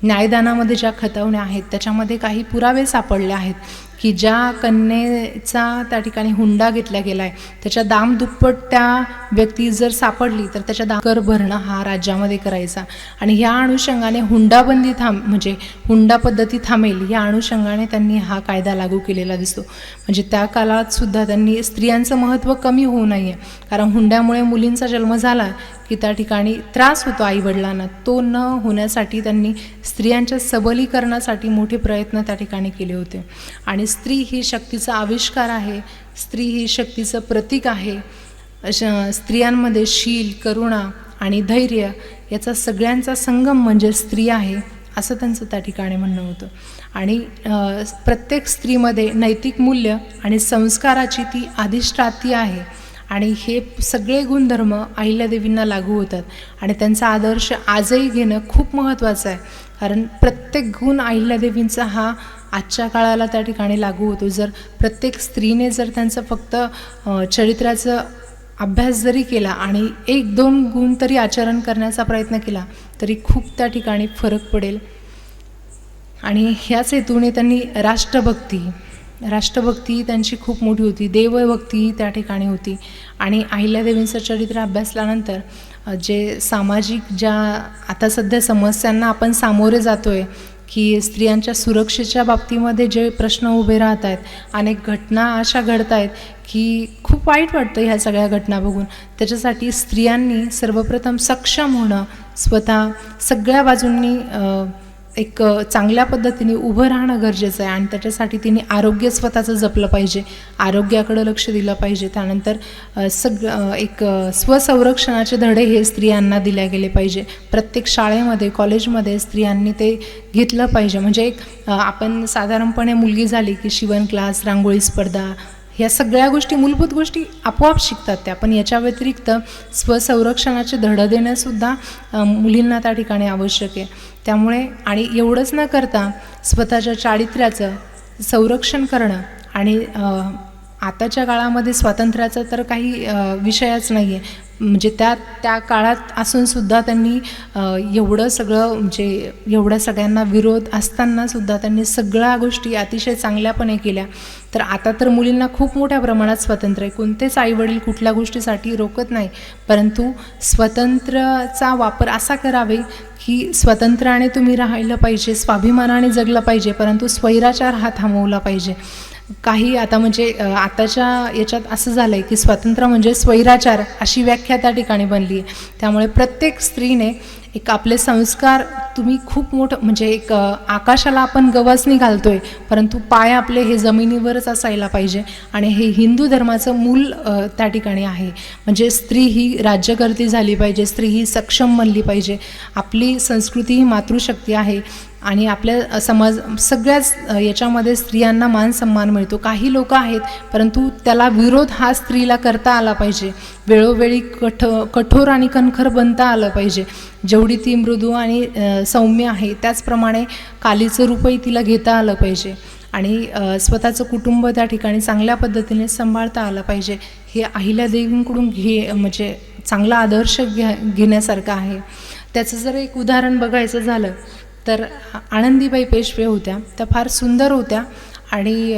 न्यायदानामध्ये ज्या खतावण्या आहेत त्याच्यामध्ये काही पुरावे सापडले आहेत की ज्या कन्येचा त्या ठिकाणी हुंडा घेतला गेला आहे त्याच्या दामदुप्पट त्या व्यक्ती जर सापडली तर त्याच्या कर भरणं हा राज्यामध्ये करायचा. आणि ह्या अनुषंगाने हुंडाबंदी म्हणजे हुंडा पद्धती थांबेल या अनुषंगाने त्यांनी हा कायदा लागू केलेला दिसतो. म्हणजे त्या काळात सुद्धा त्यांनी स्त्रियांचं महत्त्व कमी होऊ नये, कारण हुंड्यामुळे मुलींचा जन्म झाला की त्या ठिकाणी त्रास होतो आईवडिलांना, तो न होण्यासाठी त्यांनी स्त्रियांच्या सबलीकरणासाठी मोठे प्रयत्न त्या ठिकाणी केले होते. आणि स्त्री ही शक्तीचा आविष्कार आहे, स्त्री ही शक्तीचं प्रतीक आहे. स्त्रियांमध्ये शील, करुणा आणि धैर्य याचा सगळ्यांचा संगम म्हणजे स्त्री आहे असं त्यांचं त्या ठिकाणी म्हणणं होतं. आणि प्रत्येक स्त्रीमध्ये नैतिक मूल्य आणि संस्काराची ती अधिष्ठाती आहे. आणि हे सगळे गुणधर्म अहिल्यादेवींना लागू होतात आणि त्यांचा आदर्श आजही घेणं खूप महत्त्वाचं आहे, कारण प्रत्येक गुण अहिल्यादेवींचा हा आजच्या काळाला त्या ठिकाणी लागू होतो. जर प्रत्येक स्त्रीने जर त्यांचं फक्त चरित्राचं अभ्यास जरी केला आणि 1-2 गुण तरी आचरण करण्याचा प्रयत्न केला तरी खूप त्या ठिकाणी फरक पडेल. आणि ह्याच हेतूने त्यांनी राष्ट्रभक्ती त्यांची खूप मोठी होती, देवभक्ती त्या ठिकाणी होती. आणि अहिल्यादेवींचं चरित्र अभ्यासल्यानंतर जे सामाजिक ज्या आता सध्या समस्यांना आपण सामोरे जातो आहे की स्त्रियांच्या सुरक्षेच्या बाबतीमध्ये जे प्रश्न उभे राहत आहेत, अनेक घटना अशा घडत आहेत की खूप वाईट वाटतं ह्या सगळ्या घटना बघून. त्याच्यासाठी स्त्रियांनी सर्वप्रथम सक्षम होणं, स्वतः सगळ्या बाजूंनी चांगल्या पद्धतीने उभं राहणं गरजेचं आहे आणि त्याच्यासाठी तिने आरोग्य स्वतःचं जपलं पाहिजे, आरोग्याकडं लक्ष दिलं पाहिजे. त्यानंतर स्वसंरक्षणाचे धडे हे स्त्रियांना दिले गेले पाहिजे. प्रत्येक शाळेमध्ये कॉलेजमध्ये स्त्रियांनी ते घेतलं पाहिजे. म्हणजे आपण साधारणपणे मुलगी झाली की शिवण क्लास, रांगोळी स्पर्धा, ह्या सगळ्या गोष्टी, मूलभूत गोष्टी आपोआप शिकतात त्या. पण याच्या व्यतिरिक्त स्वसंरक्षणाचे धडे देणंसुद्धा मुलींना त्या ठिकाणी आवश्यक आहे. त्यामुळे आणि एवढंच न करता स्वतःच्या चारित्र्याचं संरक्षण करणं आणि आताच्या काळामध्ये स्वातंत्र्याचा तर काही विषयच नाही आहे. म्हणजे त्या काळात असूनसुद्धा त्यांनी एवढं सगळं, म्हणजे एवढ्या सगळ्यांना विरोध असतानासुद्धा त्यांनी सगळ्या गोष्टी अतिशय चांगल्यापणे केल्या. तर आता तर मुलींना खूप मोठ्या प्रमाणात स्वातंत्र्य आहे. कोणतेच आईवडील कुठल्या गोष्टीसाठी रोकत नाही, परंतु स्वातंत्र्याचा वापर असा करावे की स्वतंत्राने तुम्ही राहिलं पाहिजे, स्वाभिमानाने जगलं पाहिजे, परंतु स्वैराचार हा थांबवला पाहिजे. काही आता म्हणजे आताच्या याच्यात असं झालं आहे की स्वातंत्र्य म्हणजे स्वैराचार अशी व्याख्या त्या ठिकाणी बनली आहे. त्यामुळे प्रत्येक स्त्रीने आपले संस्कार, तुम्ही खूप मोठं म्हणजे आकाशाला आपण गवसणी घालतोय, परंतु पाय आपले हे जमिनीवरच असायला पाहिजे. आणि हे हिंदू धर्माचं मूल त्या ठिकाणी आहे. म्हणजे स्त्री ही राज्यकर्ती झाली पाहिजे, स्त्री ही सक्षम बनली पाहिजे. आपली संस्कृती ही मातृशक्ती आहे आणि आपल्या सगळ्याच याच्यामध्ये स्त्रियांना मान सन्मान मिळतो. काही लोक आहेत, परंतु त्याला विरोध हा स्त्रीला करता आला पाहिजे. वेळोवेळी कठोर आणि कणखर बनता आलं पाहिजे. जेवढी ती मृदू आणि सौम्य आहे त्याचप्रमाणे कालीचं रूपही तिला घेता आलं पाहिजे आणि स्वतःचं कुटुंब त्या ठिकाणी चांगल्या पद्धतीने सांभाळता आलं पाहिजे. हे अहिल्यादेवींकडून म्हणजे चांगला आदर्श घेण्यासारखं आहे. त्याचं जर एक उदाहरण बघायचं झालं तर आनंदीबाई पेशवे होत्या. त्या फार सुंदर होत्या आणि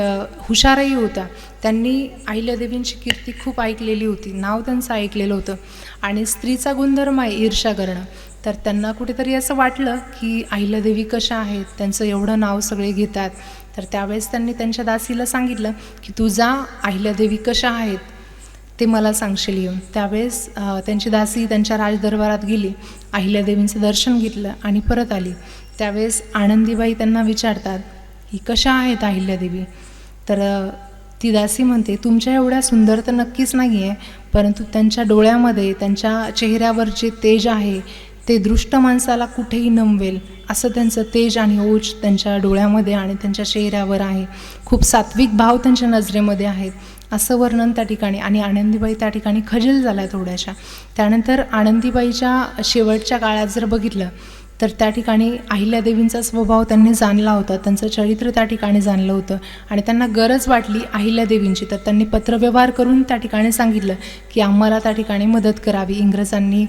हुशारही होत्या. त्यांनी अहिल्यादेवींची कीर्ती खूप ऐकलेली होती, नाव त्यांचं ऐकलेलं होतं. आणि स्त्रीचा गुणधर्म आहे ईर्ष्या करणं. तर त्यांना कुठेतरी असं वाटलं की अहिल्यादेवी कशा आहेत, त्यांचं एवढं नाव सगळे घेतात. तर त्यावेळेस त्यांनी त्यांच्या दासीला सांगितलं की तू जा, अहिल्यादेवी कशा आहेत ते मला सांगशील येऊन. त्यावेळेस त्यांची दासी त्यांच्या राजदरबारात गेली, अहिल्यादेवींचं दर्शन घेतलं आणि परत आली. त्यावेळेस आनंदीबाई त्यांना विचारतात की कशा आहेत अहिल्यादेवी. तर ती दासी म्हणते, तुमच्या एवढ्या सुंदर तर नक्कीच नाही आहे, परंतु त्यांच्या डोळ्यामध्ये, त्यांच्या चेहऱ्यावर जे तेज आहे ते दृष्ट माणसाला कुठेही नमवेल असं त्यांचं तेज आणि ओज त्यांच्या डोळ्यामध्ये आणि त्यांच्या चेहऱ्यावर आहे. खूप सात्विक भाव त्यांच्या नजरेमध्ये आहेत असं वर्णन त्या ठिकाणी. आणि आनंदीबाई त्या ठिकाणी खजील झाल्या थोड्याशा. त्यानंतर आनंदीबाईच्या शेवटच्या काळात जर बघितलं तर त्या ठिकाणी अहिल्यादेवींचा स्वभाव त्यांनी जाणला होता, त्यांचं चरित्र त्या ठिकाणी जाणलं होतं आणि त्यांना गरज वाटली अहिल्यादेवींची. तर त्यांनी पत्रव्यवहार करून त्या ठिकाणी सांगितलं की आम्हाला त्या ठिकाणी मदत करावी, इंग्रजांनी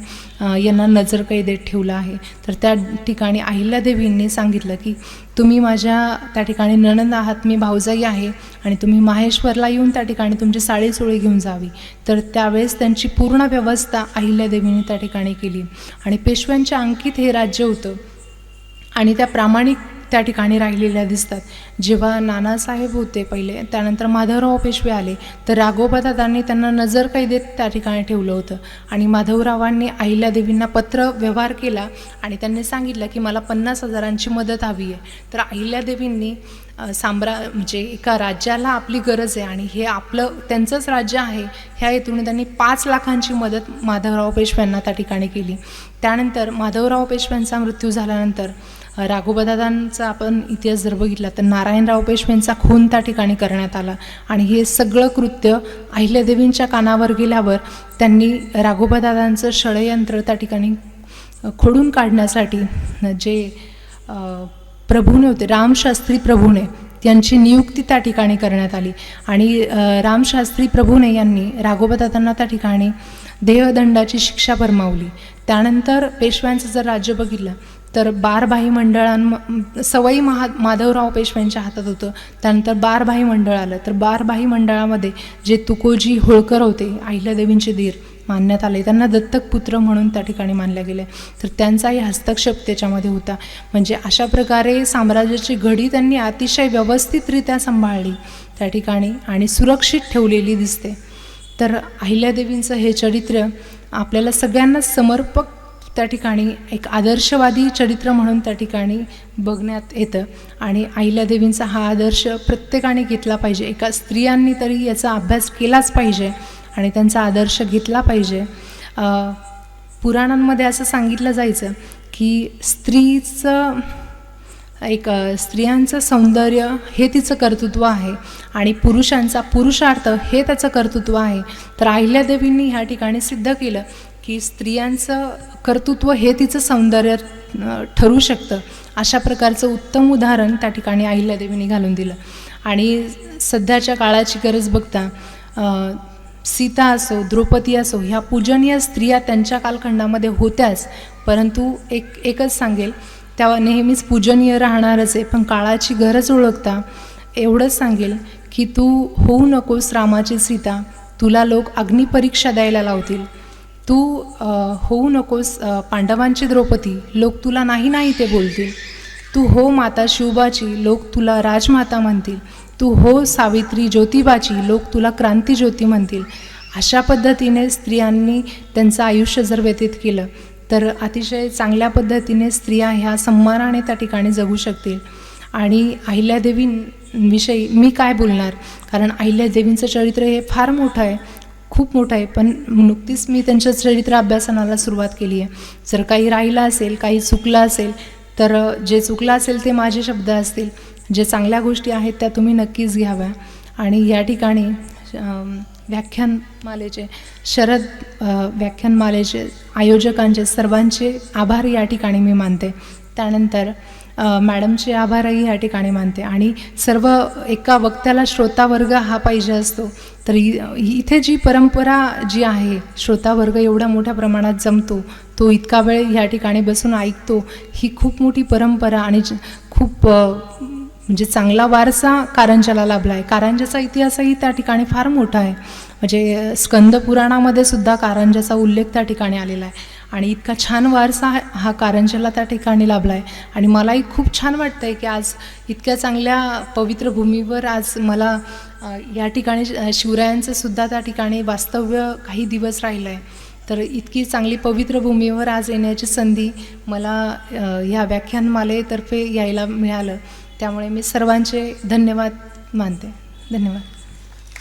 यांना नजरकैदेत ठेवलं आहे. तर त्या ठिकाणी अहिल्यादेवींनी सांगितलं की तुम्ही माझ्या त्या ठिकाणी नणंद आहात, मी भाऊजाई आहे आणि तुम्ही माहेश्वरला येऊन त्या ठिकाणी तुमची साडी चोळी घेऊन जावी. तर त्यावेळेस त्यांची पूर्ण व्यवस्था अहिल्यादेवींनी त्या ठिकाणी केली आणि पेशव्यांच्या अंकित हे राज्य होतं आणि त्या प्रामाणिक त्या ठिकाणी राहिलेल्या दिसतात. जेव्हा नानासाहेब होते पहिले, त्यानंतर माधवराव पेशवे आले, तर राघोबादादांनी त्यांना नजरकैदेत त्या ठिकाणी ठेवलं होतं आणि माधवरावांनी अहिल्यादेवींना पत्र व्यवहार केला आणि त्यांनी सांगितलं की मला 50,000ची मदत हवी आहे. तर अहिल्यादेवींनी म्हणजे एका राज्याला आपली गरज आहे आणि हे आपलं त्यांचंच राज्य आहे ह्या हेतूने त्यांनी 5 लाखांची मदत माधवराव पेशव्यांना त्या ठिकाणी केली. त्यानंतर माधवराव पेशव्यांचा मृत्यू झाल्यानंतर राघोबादादांचा आपण इतिहास जर बघितला तर नारायणराव पेशव्यांचा खून त्या ठिकाणी करण्यात आला आणि हे सगळं कृत्य अहिल्यादेवींच्या कानावर गेल्यावर त्यांनी राघोबादादांचं षडयंत्र त्या ठिकाणी खोडून काढण्यासाठी जे प्रभूने होते, रामशास्त्री प्रभूने, त्यांची नियुक्ती त्या ठिकाणी करण्यात आली आणि रामशास्त्री प्रभूने यांनी राघोबादादांना त्या ठिकाणी देहदंडाची शिक्षा फरमावली. त्यानंतर पेशव्यांचं जर राज्य बघितलं तर बारभाई सवई माधवराव पेशव्यांच्या हातात होतं. त्यानंतर बारभाई मंडळ आलं. तर बारभाई मंडळामध्ये जे तुकोजी होळकर होते, अहिल्यादेवींचे दीर मानण्यात आले, त्यांना दत्तक पुत्र म्हणून त्या ठिकाणी मानले गेले. तर त्यांचाही हस्तक्षेप त्याच्यामध्ये होता. म्हणजे अशा प्रकारे साम्राज्याची घडी त्यांनी अतिशय व्यवस्थितरित्या सांभाळली त्या ठिकाणी आणि सुरक्षित ठेवलेली दिसते. तर अहिल्यादेवींचं हे चरित्र आपल्याला सगळ्यांना समर्पक त्या ठिकाणी एक आदर्शवादी चरित्र म्हणून त्या ठिकाणी बघण्यात येतं आणि अहिल्यादेवींचा हा आदर्श प्रत्येकाने घेतला पाहिजे. एका स्त्रियांनी तरी याचा अभ्यास केलाच पाहिजे आणि त्यांचा आदर्श घेतला पाहिजे. पुराणांमध्ये असं सांगितलं जायचं की स्त्रियांचं सौंदर्य हे तिचं कर्तृत्व आहे आणि पुरुषांचा पुरुषार्थ हे त्याचं कर्तृत्व आहे. तर अहिल्यादेवींनी ह्या ठिकाणी सिद्ध केलं की स्त्रियांचं कर्तृत्व हे तिचं सौंदर्य ठरू शकतं. अशा प्रकारचं उत्तम उदाहरण त्या ठिकाणी अहिल्यादेवींनी घालून दिलं. आणि सध्याच्या काळाची गरज बघता सीता असो, द्रौपदी असो, ह्या पूजनीय स्त्रिया त्यांच्या कालखंडामध्ये होत्याच, परंतु एकच सांगेल, त्या नेहमीच पूजनीय राहणारच आहे. पण काळाची गरज ओळखता एवढंच सांगेल की तू होऊ नकोस रामाची सीता, तुला लोक अग्निपरीक्षा द्यायला लावतील. तू होऊ नकोस पांडवांची द्रौपदी, लोक तुला नाही नाही ते बोलतील. तू हो माता शिवबाची, लोक तुला राजमाता म्हणतील. तू हो सावित्री ज्योतिबाची, लोक तुला क्रांतिज्योती म्हणतील. अशा पद्धतीने स्त्रियांनी त्यांचं आयुष्य जर व्यतीत केलं तर अतिशय चांगल्या पद्धतीने स्त्रिया ह्या सन्मानाने त्या ठिकाणी जगू शकतील. आणि अहिल्यादेवींविषयी मी काय बोलणार, कारण अहिल्यादेवींचं चरित्र हे फार मोठं आहे, खूप मोठं आहे. पण नुकतीच मी त्यांचं चरित्र अभ्यासनाला सुरुवात केली आहे. जर काही राहिलं असेल, काही चुकलं असेल, तर जे चुकलं असेल ते माझे शब्द असतील. जे चांगल्या गोष्टी आहेत त्या तुम्ही नक्कीच घ्याव्या. आणि या ठिकाणी व्याख्यानमालेचे व्याख्यानमालेचे आयोजकांचे सर्वांचे आभार या ठिकाणी मी मानते. त्यानंतर मॅडमचे आभारही या ठिकाणी मानते. आणि सर्व एका वक्त्याला श्रोतावर्ग हा पाहिजे असतो, तर इथे जी परंपरा जी आहे, श्रोतावर्ग एवढ्या मोठ्या प्रमाणात जमतो, तो इतका वेळ या ठिकाणी बसून ऐकतो, ही खूप मोठी परंपरा आणि खूप म्हणजे चांगला वारसा कारंजाला लाभला आहे. कारंजाचा इतिहासही त्या ठिकाणी फार मोठा आहे. म्हणजे स्कंदपुराणामध्ये सुद्धा कारंजाचा उल्लेख त्या ठिकाणी आलेला आहे. आणि इतका छान वारसा हा कारंजाला त्या ठिकाणी लाभला आहे. आणि मलाही खूप छान वाटतं आहे की आज इतक्या चांगल्या पवित्र भूमीवर आज मला या ठिकाणी शिवरायांचं सुद्धा त्या ठिकाणी वास्तव्य काही दिवस राहिलं आहे. तर इतकी चांगली पवित्र भूमीवर आज येण्याची संधी मला ह्या व्याख्यानमालेतर्फे यायला मिळालं. त्यामुळे मी सर्वांचे धन्यवाद मानते. धन्यवाद.